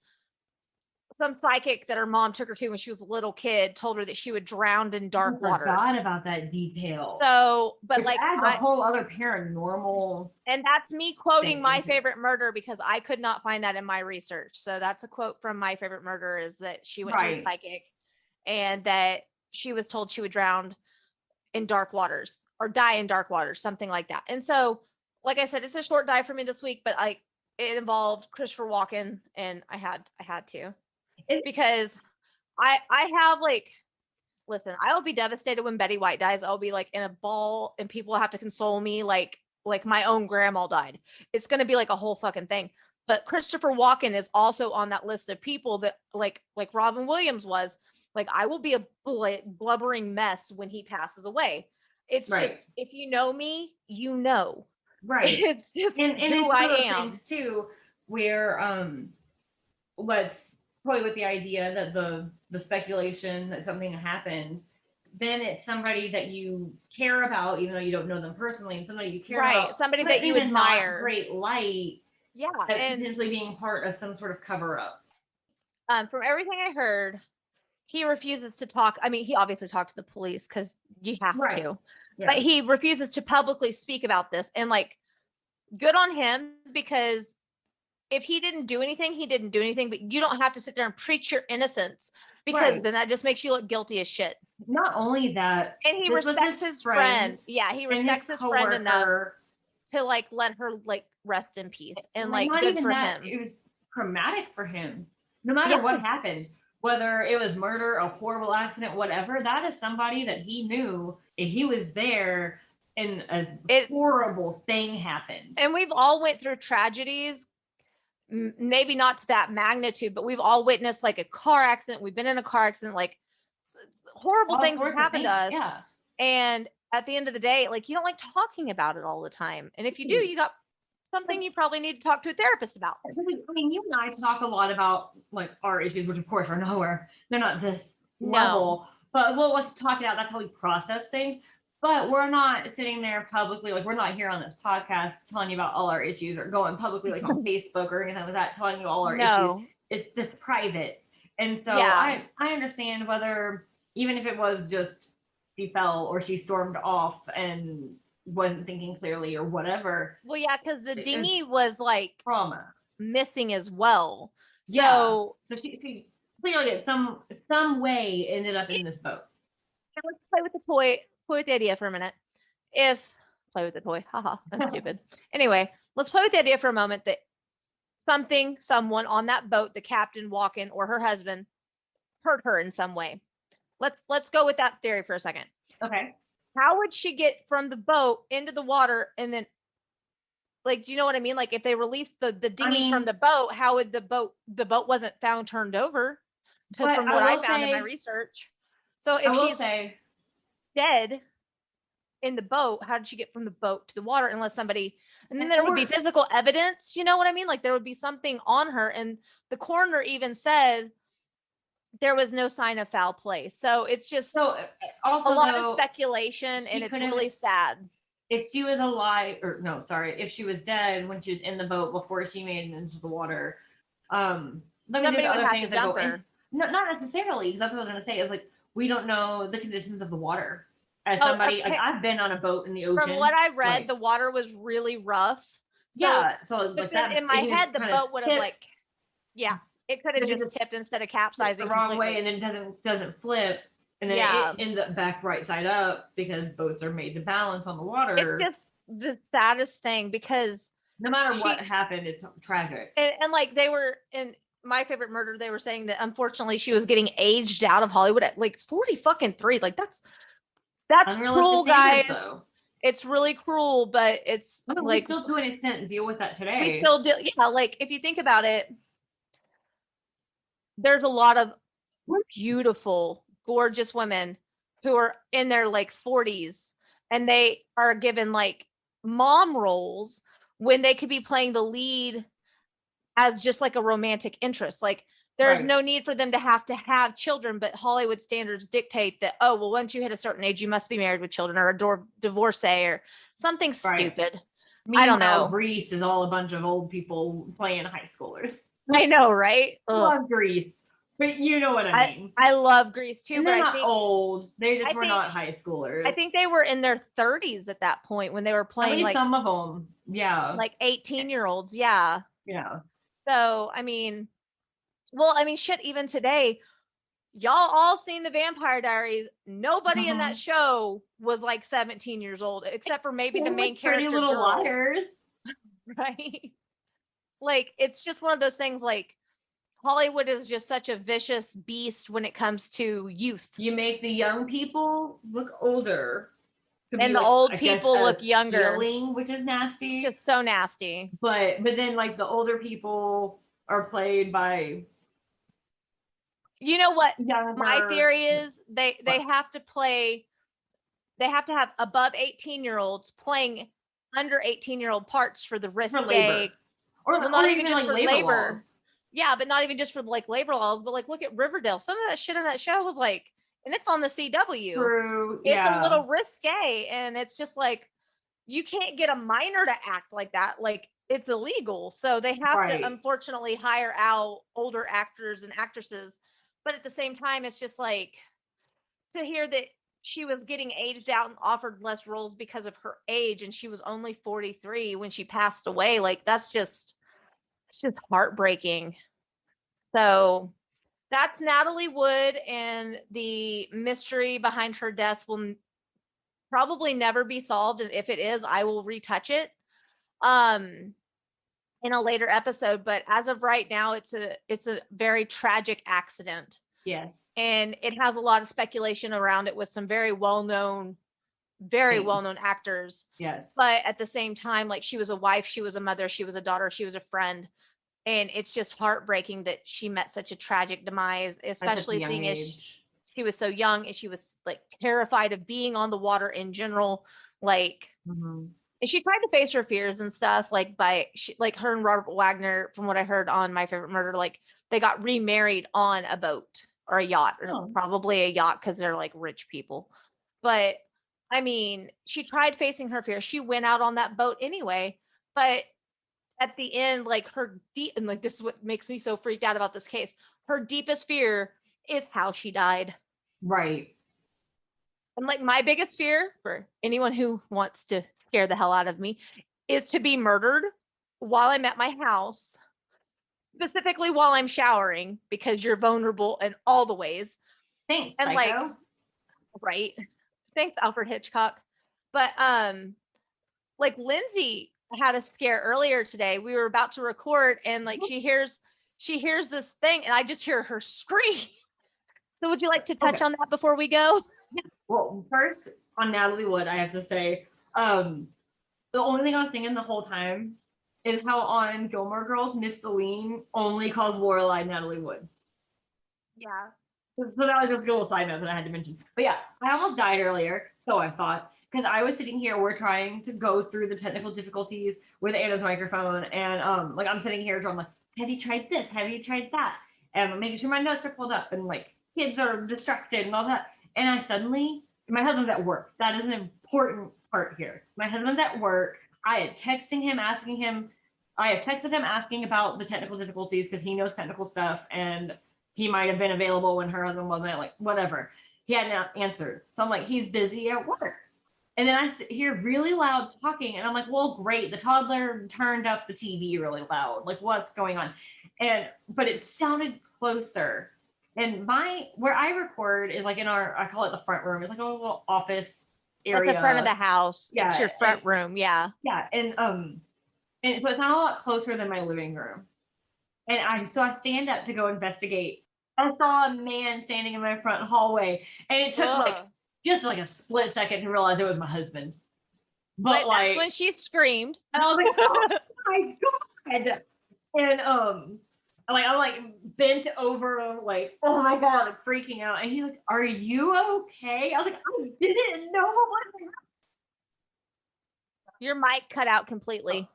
some psychic that her mom took her to when she was a little kid told her that she would drown in dark water. I forgot about that detail. So, but which like adds a whole other paranormal. And that's me quoting thing My into it. Favorite Murder because I could not find that in my research. So that's a quote from My Favorite Murder is that she went to a Right. psychic and that she was told she would drown in dark waters or die in dark waters, something like that. And so, like I said, it's a short dive for me this week, but it involved Christopher Walken, and I had to because I have like, listen, I'll be devastated when Betty White dies. I'll be like in a ball, and people have to console me like my own grandma died. It's gonna be like a whole fucking thing. But Christopher Walken is also on that list of people that like Robin Williams was. Like, I will be a blubbering mess when he passes away. It's Right. just, if you know me, you know. Right. It's just and who it's one I of those am. things too, where let's play with the idea that the speculation that something happened, then it's somebody that you care about, even though you don't know them personally, and somebody you care about, Somebody put that you them in not admire. great light, Yeah, as and potentially being part of some sort of cover up. from everything I heard, he refuses to talk. I mean, he obviously talked to the police because you have Right. to, Yeah. but he refuses to publicly speak about this. And like, good on him, because if he didn't do anything, he didn't do anything. But you don't have to sit there and preach your innocence, because Right. then that just makes you look guilty as shit. Not only that, And he this was respects his friend. Yeah, he and respects his friend enough coworker. to like let her like rest in peace, and like not good even for that, him. it was traumatic for him. No matter Yeah. what happened, whether it was murder, a horrible accident, whatever, that is somebody that he knew, if he was there and a horrible thing happened. And we've all went through tragedies, maybe not to that magnitude, but we've all witnessed like a car accident. We've been in a car accident, like horrible All things have sorts of happened to us. things, yeah. And at the end of the day, like, you don't like talking about it all the time. And if you do, you got something you probably need to talk to a therapist about. I mean, you and I talk a lot about like our issues, which of course are nowhere. They're not this level, but we'll like talk it out. That's how we process things. But we're not sitting there publicly, like we're not here on this podcast telling you about all our issues, or going publicly like on Facebook or anything like that, telling you all our issues. It's private. And so I understand whether, even if it was just she fell or she stormed off and wasn't thinking clearly or whatever. Well, yeah, because the dinghy was like trauma missing as well. So she clearly at some way ended up in this boat. Let's play with the idea for a minute. Play with the toy, haha, I'm stupid. Anyway, let's play with the idea for a moment that someone on that boat, the captain, Walken, or her husband, hurt her in some way. Let's go with that theory for a second. Okay. How would she get from the boat into the water, and then, like, do you know what I mean? Like, if they released the dinghy from the boat, how would the boat wasn't found turned over from what I found in my research. So if she's dead in the boat, how did she get from the boat to the water? Unless somebody, and then there would be physical evidence, you know what I mean? Like, there would be something on her, and the coroner even said there was no sign of foul play. So it's just also a lot of speculation, and it's really sad. If she was alive, if she was dead when she was in the boat before she made it into the water, somebody would have to jump her. No, not necessarily, because that's what I was going to say. Is like, we don't know the conditions of the water. As somebody, like, I've been on a boat in the ocean. From what I read, the water was really rough. So like that, in my head, the boat would have it could have just tipped instead of capsizing the wrong way, and it doesn't flip, and then it ends up back right side up, because boats are made to balance on the water. It's just the saddest thing, because no matter what happened, it's tragic. And like, they were in My Favorite Murder, they were saying that unfortunately she was getting aged out of Hollywood at like 43. Like, that's cruel, guys. It's really cruel, but it's like, we still to an extent deal with that today. We still do. Yeah, like, if you think about it, there's a lot of beautiful, gorgeous women who are in their like 40s, and they are given like mom roles when they could be playing the lead as just like a romantic interest. Like, There's Right. no need for them to have children, but Hollywood standards dictate that, oh, well, once you hit a certain age, you must be married with children or a divorcee or something Right. stupid. Meanwhile, I don't know. Grease is all a bunch of old people playing high schoolers. I know, right? I Ugh. love Grease, but you know what I mean. I love Grease too, And but they're I not think old. They I just were think- not high schoolers. I think they were in their 30s at that point when they were At playing least like some of them. Yeah. like 18-year-olds. Yeah. Yeah. So, I mean, shit, even today, y'all all seen the Vampire Diaries. Nobody in that show was like 17 years old, except for maybe the Same main with Pretty character Little girl, Liars. right? Like, it's just one of those things, like, Hollywood is just such a vicious beast when it comes to youth. You make the young people look older. to And be, the old I guess, people look younger. appealing, which is nasty. Just so nasty. But then like the older people are played by You know what? younger. My theory is they have to have above 18-year-olds playing under 18-year-old parts for the for risque. labor. Or Well, not or even just like for labor labor. laws. Yeah, but not even just for like labor laws, but like look at Riverdale. Some of that shit in that show was like, and it's on the CW. True. It's Yeah. a little risque, and it's just like you can't get a minor to act like that. Like it's illegal. So they have Right. to unfortunately hire out older actors and actresses. But at the same time, it's just like to hear that she was getting aged out and offered less roles because of her age, and she was only 43 when she passed away. Like it's just heartbreaking. So that's Natalie Wood, and the mystery behind her death will probably never be solved. And if it is, I will retouch it in a later episode. But as of right now, it's a very tragic accident. Yes. And it has a lot of speculation around it with some very well-known actors. Yes. But at the same time, like she was a wife, she was a mother, she was a daughter, she was a friend. And it's just heartbreaking that she met such a tragic demise, especially seeing as she was so young and she was like terrified of being on the water in general. Like, and she tried to face her fears and stuff, like like her and Robert Wagner, from what I heard on My Favorite Murder, like they got remarried on a boat or a yacht, or probably a yacht because they're like rich people. But I mean, she tried facing her fear. She went out on that boat anyway, but at the end, like and like this is what makes me so freaked out about this case. Her deepest fear is how she died. Right. And like my biggest fear, for anyone who wants to scare the hell out of me, is to be murdered while I'm at my house, specifically while I'm showering, because you're vulnerable in all the ways. Thanks, And Psycho. right. Thanks, Alfred Hitchcock. But like Lindsey had a scare earlier today. We were about to record, and like she hears this thing, and I just hear her scream. So would you like to touch on that before we go? Well, first on Natalie Wood, I have to say, the only thing I was thinking the whole time is how on Gilmore Girls, Miss Celine only calls Lorelai Natalie Wood. Yeah. So that was just a little side note that I had to mention. But yeah, I almost died earlier, so I thought, because I was sitting here, we're trying to go through the technical difficulties with Anna's microphone, and like I'm sitting here, so I'm like, have you tried this? Have you tried that? And I'm making sure my notes are pulled up, and like kids are distracted and all that. And I suddenly, my husband's at work. That is an important part here. My husband's at work. I had texted him asking about the technical difficulties because he knows technical stuff, and he might have been available when her husband wasn't, like whatever. He hadn't answered. So I'm like, he's busy at work. And then I hear really loud talking, and I'm like, well, great. The toddler turned up the TV really loud. Like, what's going on? But it sounded closer. And where I record is like in I call it the front room. It's like a little office area. At the front of the house. Yeah, It's your front room. Yeah. Yeah. And so it's not a lot closer than my living room. And I stand up to go investigate. I saw a man standing in my front hallway, and it took just like a split second to realize it was my husband. But like, that's when she screamed. And I was like, oh my God. And I'm like bent over, like, oh my God, like freaking out. And he's like, are you okay? I was like, I didn't know what happened. Your mic cut out completely.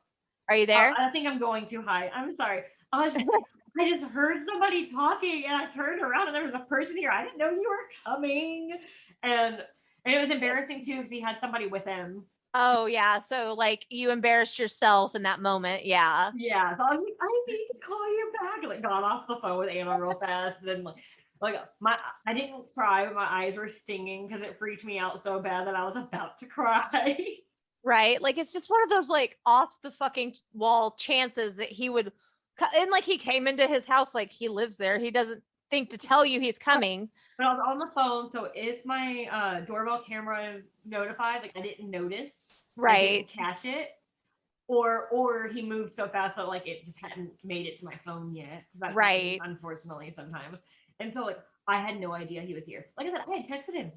Are you there? I think I'm going too high. I'm sorry. I was just like, I just heard somebody talking and I turned around and there was a person here. I didn't know you were coming. And it was embarrassing too because he had somebody with him. Oh yeah. So like you embarrassed yourself in that moment. Yeah. Yeah. So I was like, I need to call you back. And like got off the phone with Anna real fast. And then like I didn't cry, but my eyes were stinging because it freaked me out so bad that I was about to cry. Right. Like it's just one of those like off the fucking wall chances that he would and like he came into his house, like he lives there. He doesn't think to tell you he's coming. But I was on the phone, so if my doorbell camera notified, like I didn't notice, so I didn't catch it, or he moved so fast that like it just hadn't made it to my phone yet. That happens, unfortunately, sometimes. And so like I had no idea he was here. Like I said, I had texted him.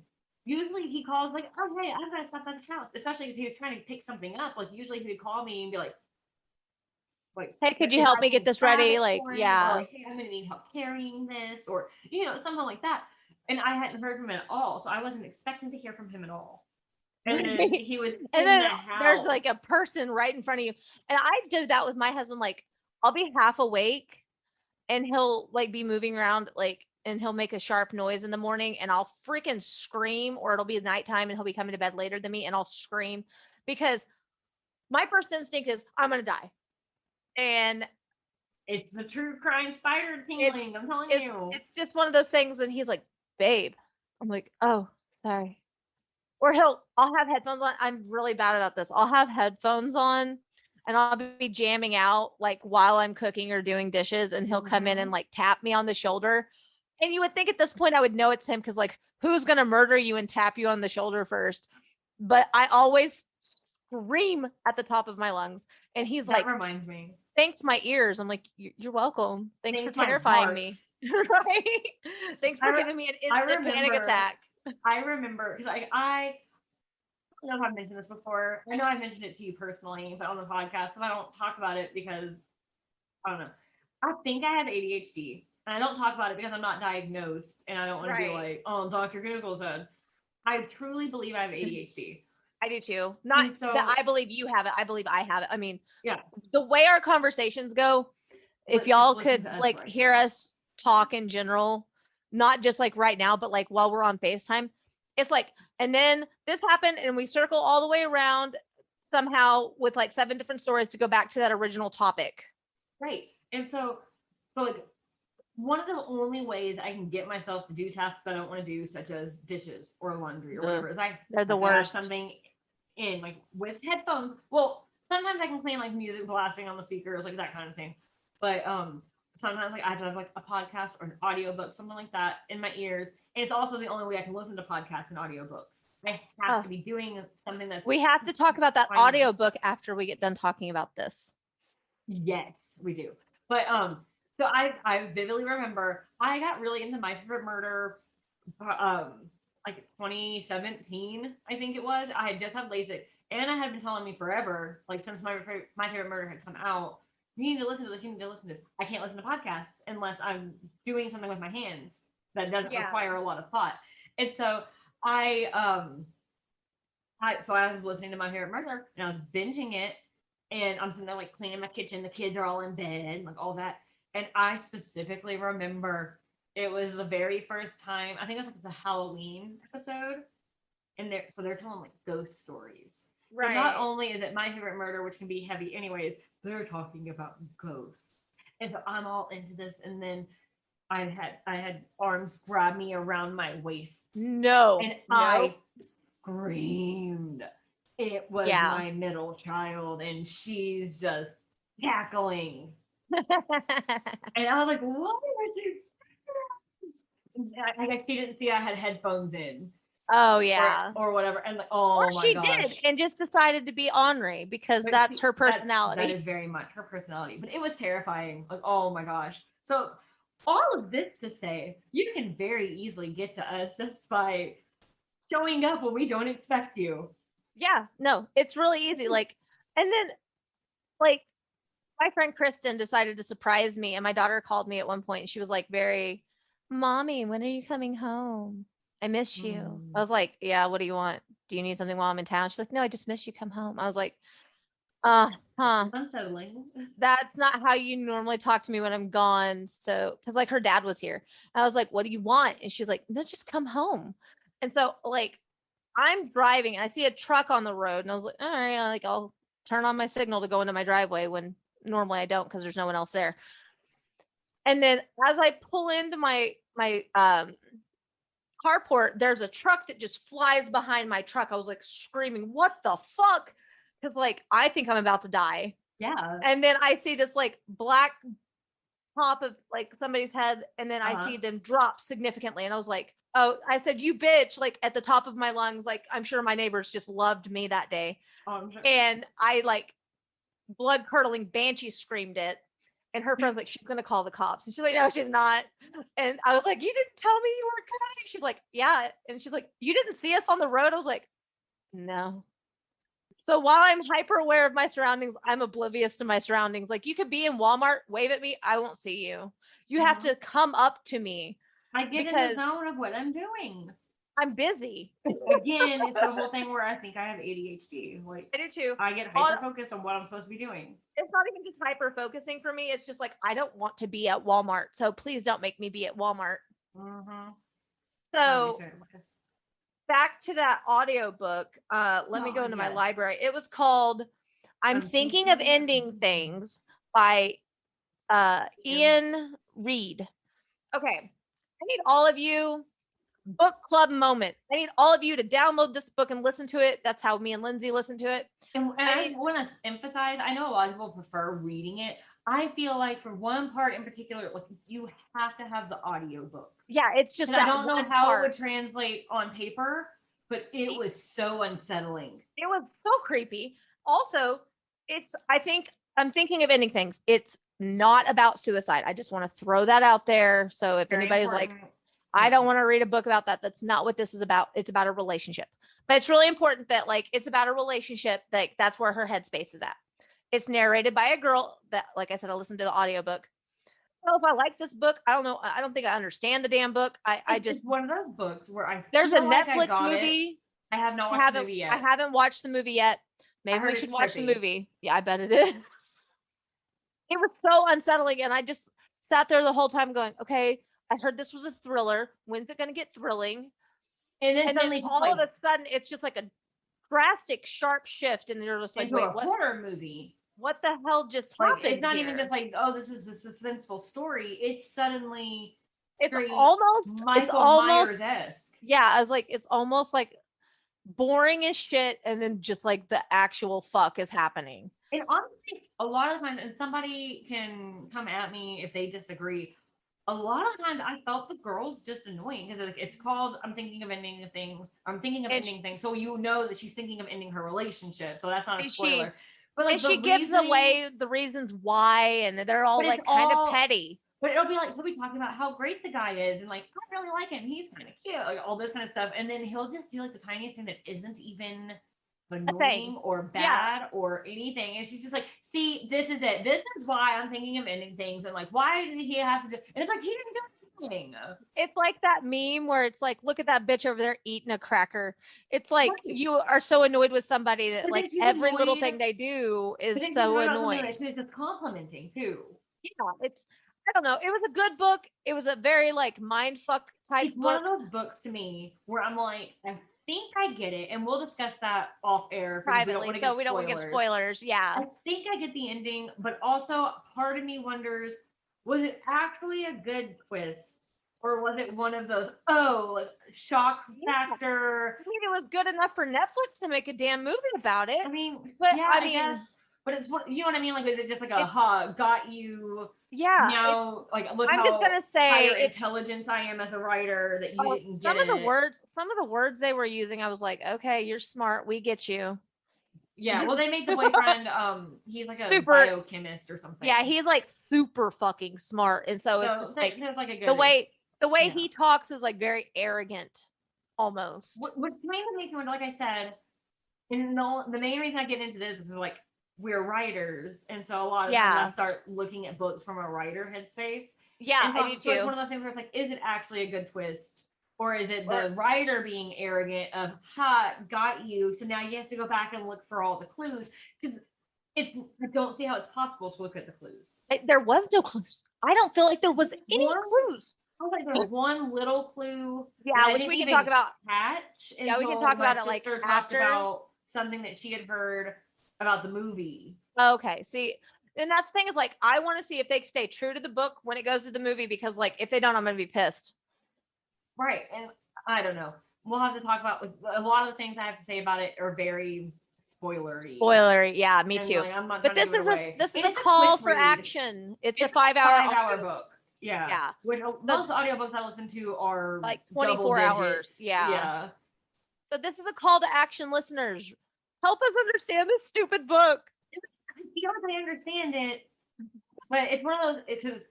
Usually he calls like, oh hey, I've got stuff at the house, especially if he was trying to pick something up. Like usually he would call me and be like, hey, could you help me get this ready? Like, yeah. Or, hey, I'm gonna need help carrying this, or something like that. And I hadn't heard from him at all, so I wasn't expecting to hear from him at all. And then he was and in then the house. There's like a person right in front of you. And I did that with my husband. Like, I'll be half awake and he'll like be moving around, like, and he'll make a sharp noise in the morning and I'll freaking scream, or it'll be nighttime and he'll be coming to bed later than me and I'll scream because my first instinct is I'm gonna die. And it's the true crime spider tingling. I'm telling you. It's just one of those things. And he's like, babe. I'm like, oh, sorry. Or I'll have headphones on. I'm really bad about this. I'll have headphones on and I'll be jamming out like while I'm cooking or doing dishes, and he'll come in and like tap me on the shoulder. And you would think at this point I would know it's him, because like who's gonna murder you and tap you on the shoulder first? But I always scream at the top of my lungs. And he's that like, reminds me. Thanks my ears. I'm like, you're welcome. Thanks for terrifying me. Right? Thanks for giving me an instant panic attack. I remember because I don't know if I've mentioned this before. I know I've mentioned it to you personally, but on the podcast, because I don't talk about it because I don't know. I think I have ADHD. And I don't talk about it because I'm not diagnosed and I don't want to be like, oh, Dr. Google said. I truly believe I have ADHD. I do too. Not so, that I believe you have it. I believe I have it. I mean, yeah, the way our conversations go, if y'all could like hear us talk in general, not just like right now, but like while we're on FaceTime, it's like, and then this happened and we circle all the way around somehow with like 7 different stories to go back to that original topic. Right. And so like one of the only ways I can get myself to do tasks that I don't want to do, such as dishes or laundry or whatever, is they're the worst. Something in like with headphones. Well, sometimes I can play like music blasting on the speakers, like that kind of thing. But sometimes like I have to have like a podcast or an audiobook, something like that in my ears. And it's also the only way I can listen to podcasts and audiobooks. I have to be doing something that's. We have to talk about that audiobook after we get done talking about this. Yes, we do. But so I vividly remember I got really into My Favorite Murder like 2017, I think it was. I had just had LASIK. Anna had been telling me forever, like since My Favorite Murder had come out, you need to listen to this, you need to listen to this. I can't listen to podcasts unless I'm doing something with my hands that doesn't require a lot of thought. And so I was listening to My Favorite Murder and I was binging it, and I'm sitting there like cleaning my kitchen. The kids are all in bed, like all that. And I specifically remember it was the very first time, I think it was like the Halloween episode. And they're telling like ghost stories. Right. So not only is it My Favorite Murder, which can be heavy anyways, they're talking about ghosts. And so I'm all into this. And then I had arms grab me around my waist. No. And I screamed. It was my middle child, and she's just cackling. And I was like, what was you? I guess she didn't see I had headphones in. Oh yeah, or whatever, and like, oh or my she gosh. did, and just decided to be ornery because that's her personality. That is very much her personality, but it was terrifying. Like, oh my gosh. So all of this to say, you can very easily get to us just by showing up when we don't expect you. Yeah, no, it's really easy. Like, and then like my friend Kristen decided to surprise me, and my daughter called me at one point and she was like, Mommy, when are you coming home? I miss you. I was like, yeah, what do you want? Do you need something while I'm in town? She's like, no, I just miss you. Come home. I was like, Unsettling. That's not how you normally talk to me when I'm gone. So, because like her dad was here, I was like, "What do you want?" And she was like, "No, just come home." And so, like, I'm driving and I see a truck on the road, and I was like, "All right, like I'll turn on my signal to go into my driveway when normally I don't because there's no one else there." And then as I pull into my carport, there's a truck that just flies behind my truck. I was like screaming, "What the fuck?" Because like I think I'm about to die. Yeah. And then I see this like black top of like somebody's head, and then I Uh-huh. see them drop significantly. And I was like, "Oh," I said, "You bitch," like at the top of my lungs. Like I'm sure my neighbors just loved me that day. Oh, I'm sure. And I like blood curdling banshee screamed it. And her friend's like, "She's gonna call the cops." And she's like, "No, she's not." And I was like, "You didn't tell me you were coming." She's like, "Yeah." And she's like, "You didn't see us on the road?" I was like, "No." So while I'm hyper aware of my surroundings, I'm oblivious to my surroundings. Like you could be in Walmart, wave at me, I won't see you. You have to come up to me I get in the because zone of what I'm doing. I'm busy. Again, it's the whole thing where I think I have ADHD. Like I do too. I get hyper focused on what I'm supposed to be doing. It's not even just hyper focusing for me. It's just like I don't want to be at Walmart. So please don't make me be at Walmart. Mm-hmm. So back to that audiobook. Let me go into my yes. library. It was called I'm Thinking of Ending Things by Ian Reed. Okay. I need all of you, book club moment. I need all of you to download this book and listen to it. That's how me and Lindsay listen to it. And I want to emphasize, I know a lot of people prefer reading it. I feel like for one part in particular, like you have to have the audiobook. Yeah, it's just that I don't know how part. it would translate on paper, but it was so unsettling. It was so creepy. Also, I'm thinking of ending things. It's not about suicide. I just want to throw that out there. So if anybody's like, I don't want to read a book about that, that's not what this is about. It's about a relationship. But it's really important that like it's about a relationship, that that's where her headspace is at. It's narrated by a girl that, like I said, I listened to the audiobook. I don't know if I like this book. I don't know. I don't think I understand the damn book. I just, it's one of those books where there's a like Netflix movie. I have not watched the movie yet. I haven't watched the movie yet. Maybe we should watch the movie. Yeah, I bet it is. It was so unsettling. And I just sat there the whole time going, okay, I heard this was a thriller. When's it going to get thrilling? And then suddenly all of a sudden, it's just like a drastic, sharp shift. And you're just like, wait, a horror movie. What the hell just happened? It's not even just like, oh, this is a suspenseful story. It's suddenly it's almost Myers-esque. Yeah, I was like, it's almost like boring as shit, and then just like the actual fuck is happening. And honestly, a lot of times, and somebody can come at me if they disagree, a lot of the times I felt the girl's just annoying because it's called I'm thinking of ending things. I'm thinking of ending things. So you know that she's thinking of ending her relationship. So that's not a spoiler. But like, she gives away the reasons why, and they're all like kind of petty. But it'll be like, he'll be talking about how great the guy is, and like, I really like him. He's kind of cute, like all this kind of stuff. And then he'll just do like the tiniest thing that isn't even annoying or bad or anything. And she's just like, see, this is it. This is why I'm thinking of ending things. And like, why does he have to do? And it's like, he didn't do anything. It's like that meme where it's like, look at that bitch over there eating a cracker. It's like you are so annoyed with somebody that like every little thing they do is so annoying. She's just complimenting too. Yeah, it's, I don't know. It was a good book. It was a very like mind fuck type book. It's one of those books to me where I'm like, I think I get it, and we'll discuss that off air privately, so we don't want to give spoilers. Yeah, I think I get the ending, but also part of me wonders, was it actually a good twist, or was it one of those shock factor? I mean, it was good enough for Netflix to make a damn movie about it. I mean, but yeah, I mean, but it's what, you know what I mean? Like, is it just like a got you? Yeah. Now, like, look I'm how just gonna say intelligence I am as a writer that you didn't get. Some of the words they were using, I was like, okay, you're smart. We get you. Yeah. Well, they made the boyfriend. He's like a biochemist or something. Yeah, he's like super fucking smart, and so it's just like the way he talks is like very arrogant, almost. What kind of makes me wonder, like I said, and the main reason I get into this is like, we're writers, and so a lot of times I start looking at books from a writer headspace. Yeah, so, I do too. So it's one of those things where it's like, is it actually a good twist, or is it the writer being arrogant of got you? So now you have to go back and look for all the clues, because I don't see how it's possible to look at the clues. There was no clues. I don't feel like there was any One- clues. I was like, there's one little clue. Yeah, that I which didn't we can even talk about. catch Yeah, we can until talk my about it, like, sister talked after. about something that she had heard about the movie. Okay, see, and that's the thing is, like, I want to see if they stay true to the book when it goes to the movie, because, like, if they don't, I'm gonna be pissed. Right, and I don't know. We'll have to talk about, like, a lot of the things I have to say about it are very spoilery. Spoilery, yeah, me And, too. like, I'm not But trying this to is give it a away. this is And a it's call quick for read. action. It's a It's 5-hour five-hour book. Yeah. Yeah. Which most audiobooks I listen to are like double 24 digit. hours. Yeah. Yeah. So this is a call to action, listeners. Help us understand this stupid book. I feel like I understand it, but it's one of those. It's just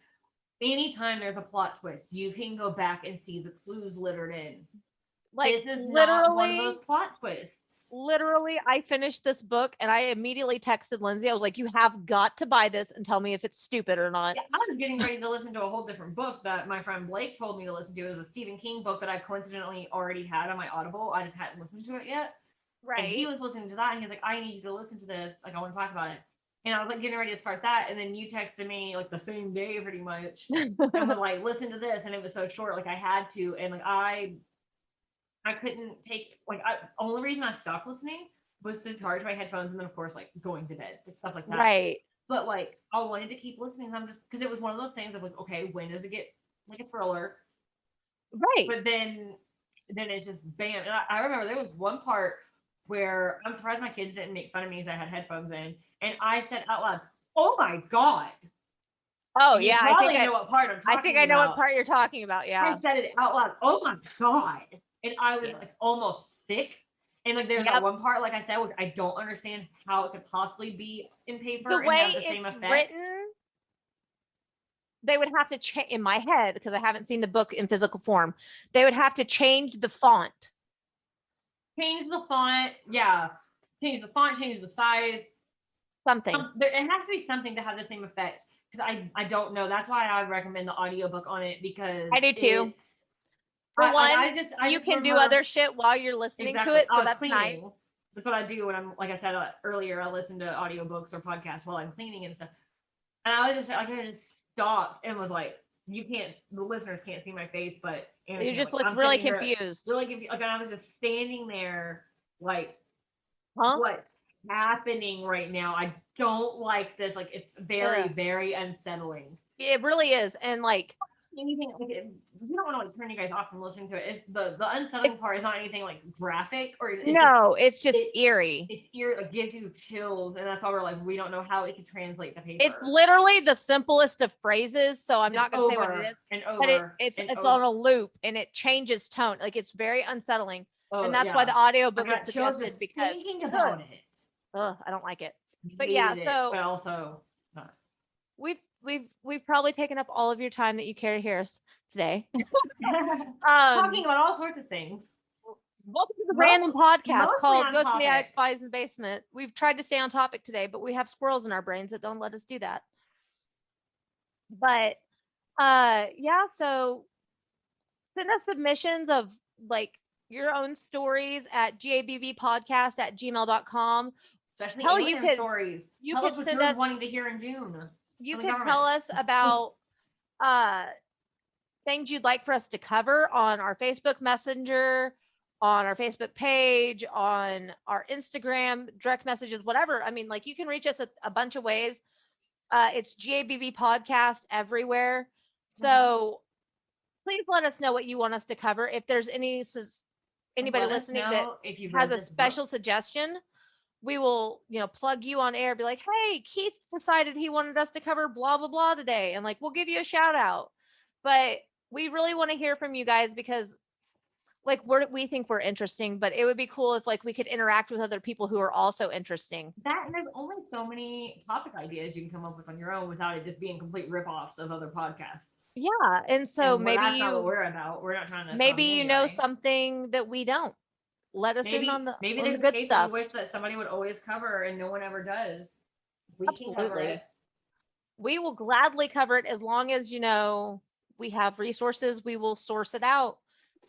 anytime there's a plot twist, you can go back and see the clues littered in. Like, This is not one of literally, those plot twists. I finished this book and I immediately texted Lindsay. I was like, you have got to buy this and tell me if it's stupid or not. Yeah, I was getting ready to listen to a whole different book that my friend Blake told me to listen to. It was a Stephen King book that I coincidentally already had on my Audible. I just hadn't listened to it yet. And he was listening to that and he was like, I need you to listen to this. Like, I want to talk about it. And I was like getting ready to start that. And then you texted me like the same day pretty much. And was like, listen to this. And it was so short, like I had to. And like I couldn't take, like, only reason I stopped listening was to charge my headphones and then of course like going to bed, like, stuff like that. Right. But like I wanted to keep listening. I'm just, because it was one of those things of like, okay, when does it get like a thriller? Right. But then it's just bam. And I remember there was one part where I'm surprised my kids didn't make fun of me because I had headphones in, and I said out loud, "Oh my god!" Oh And you yeah, probably know what part I'm talking I think I know about. what part you're talking about. Yeah. I said it out loud. Oh my god! And I was like almost sick. And like there's that one part, like I said, which I don't understand how it could possibly be in paper The and way have the same it's effect. written, they would have to change in my head because I haven't seen the book in physical form. They would have to change the font. Change the font, yeah. Change the font, change the size. Something. It has to be something to have the same effect. Because I don't know. That's why I recommend the audiobook on it, because I do too. For you can do other shit while you're listening to it, so that's nice. That's what I do when I'm, like I said earlier, I listen to audiobooks or podcasts while I'm cleaning and stuff. And I was just like, I just stopped and was like, the listeners can't see my face, but you just look really confused. Really confused. Like, I was just standing there like, huh? What's happening right now? I don't like this. Like, it's very, very unsettling. It really is. And like, anything, like, you don't want to like turn you guys off from listening to it. The unsettling part is not anything like graphic or it's just eerie. It's eerie. It gives you chills, and that's why we're like, we don't know how it can translate to paper. It's literally the simplest of phrases, so I'm not gonna say what it is. But it's on a loop and it changes tone. Like, it's very unsettling. And that's why the audiobook is suggested, because thinking about it. I don't like it. But yeah, so but also not. We've probably taken up all of your time that you care to hear us today. Talking about all sorts of things. Welcome to the random podcast called Ghosts in the Attic, Spies in the Basement. We've tried to stay on topic today, but we have squirrels in our brains that don't let us do that. But yeah, so send us submissions of like your own stories at gabbpodcast@gmail.com. Especially alien stories. Tell us what you're wanting to hear in June. You can tell us about things you'd like for us to cover on our Facebook Messenger, on our Facebook page, on our Instagram, direct messages, whatever. I mean, like, you can reach us a bunch of ways. It's GABB Podcast everywhere. So please let us know what you want us to cover. If there's anybody listening that has a special suggestion, we will, plug you on air, be like, hey, Keith decided he wanted us to cover blah, blah, blah today. And like, we'll give you a shout out. But we really want to hear from you guys, because like, we think we're interesting, but it would be cool if like we could interact with other people who are also interesting. And there's only so many topic ideas you can come up with on your own without it just being complete rippoffs of other podcasts. Yeah. And so maybe that's not what we're about. We're not trying to. Maybe you know something that we don't. Let us in on the there's good a case stuff. We wish that somebody would always cover and no one ever does. We Absolutely. can cover it. We will gladly cover it as long as we have resources. We will source it out.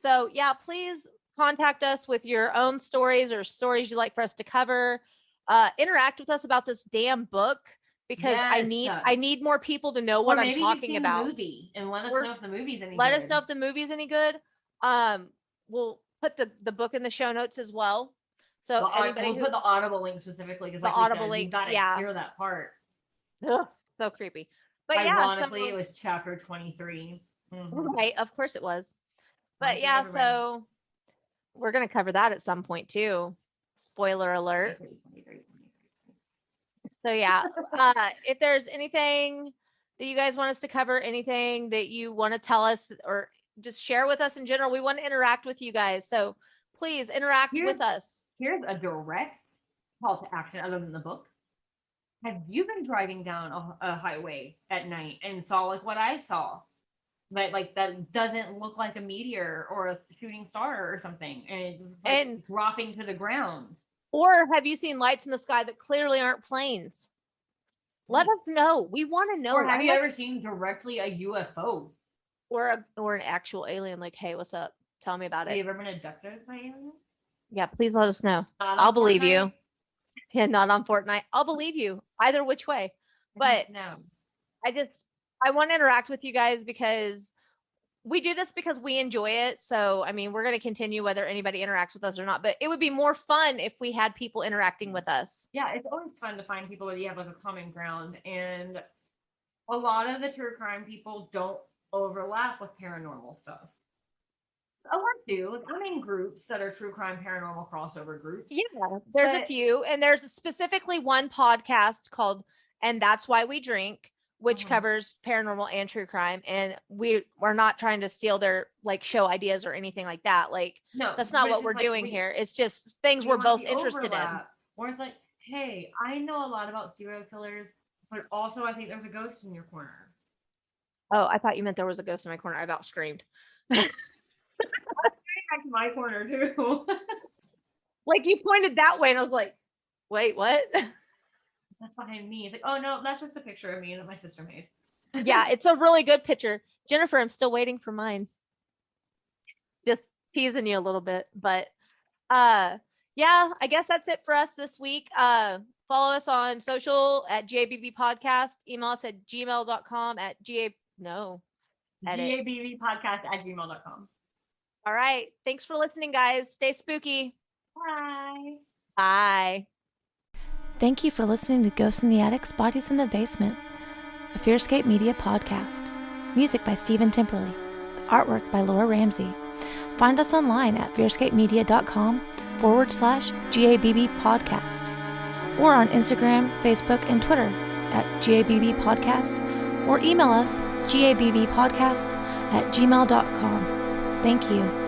So yeah, please contact us with your own stories or stories you'd like for us to cover. interact with us about this damn book, because I need more people to know what I'm talking about. The movie and let us know if the movie's any Let good. us know if the movie's any good. We'll put the book in the show notes as well. So we'll put the Audible link specifically, because like the Audible link, you gotta hear that part. Ugh, so creepy. But ironically, it was chapter 23. Right, of course it was. But yeah, so we're gonna cover that at some point too. Spoiler alert. So yeah, if there's anything that you guys want us to cover, anything that you want to tell us or just share with us in general, we want to interact with you guys. So please interact with us. Here's a direct call to action other than the book. Have you been driving down a highway at night and saw like what I saw? That doesn't look like a meteor or a shooting star or something, and it's dropping to the ground. Or have you seen lights in the sky that clearly aren't planes? Let us know. We want to know. Or have you ever seen directly a UFO? Or an actual alien, like, hey, what's up? Tell me about it. Have you ever been abducted by aliens? Yeah, please let us know. I'll believe you. Yeah, not on Fortnite. I'll believe you either which way. But no. I want to interact with you guys because we do this because we enjoy it. So, I mean, we're going to continue whether anybody interacts with us or not, but it would be more fun if we had people interacting with us. Yeah, it's always fun to find people that you have like a common ground. And a lot of the true crime people don't overlap with paranormal stuff. A lot do. Like, I'm in groups that are true crime paranormal crossover groups. Yeah, there's a few. And there's specifically one podcast called And That's Why We Drink, which covers paranormal and true crime, and we're not trying to steal their like show ideas or anything like that. Like, no, that's not what we're doing here. It's just things we're both interested in. Or it's like, hey, I know a lot about serial killers, but also I think there's a ghost in your corner. Oh, I thought you meant there was a ghost in my corner. I about screamed. Back to my corner too. Like, you pointed that way, and I was like, wait, what? That's behind me. It's like, oh no, that's just a picture of me that my sister made. Yeah, it's a really good picture. Jennifer, I'm still waiting for mine. Just teasing you a little bit, but yeah, I guess that's it for us this week. Follow us on social at GABB Podcast. Email us at gmail.com at GABBpodcast@gmail.com. All right. Thanks for listening, guys. Stay spooky. Bye. Bye. Thank you for listening to Ghosts in the Attics, Bodies in the Basement, a Fearscape Media podcast. Music by Stephen Timperley. Artwork by Laura Ramsey. Find us online at fearscapemedia.com/GABB podcast, or on Instagram, Facebook, and Twitter at GABB podcast, or email us gabbpodcast@gmail.com. Thank you.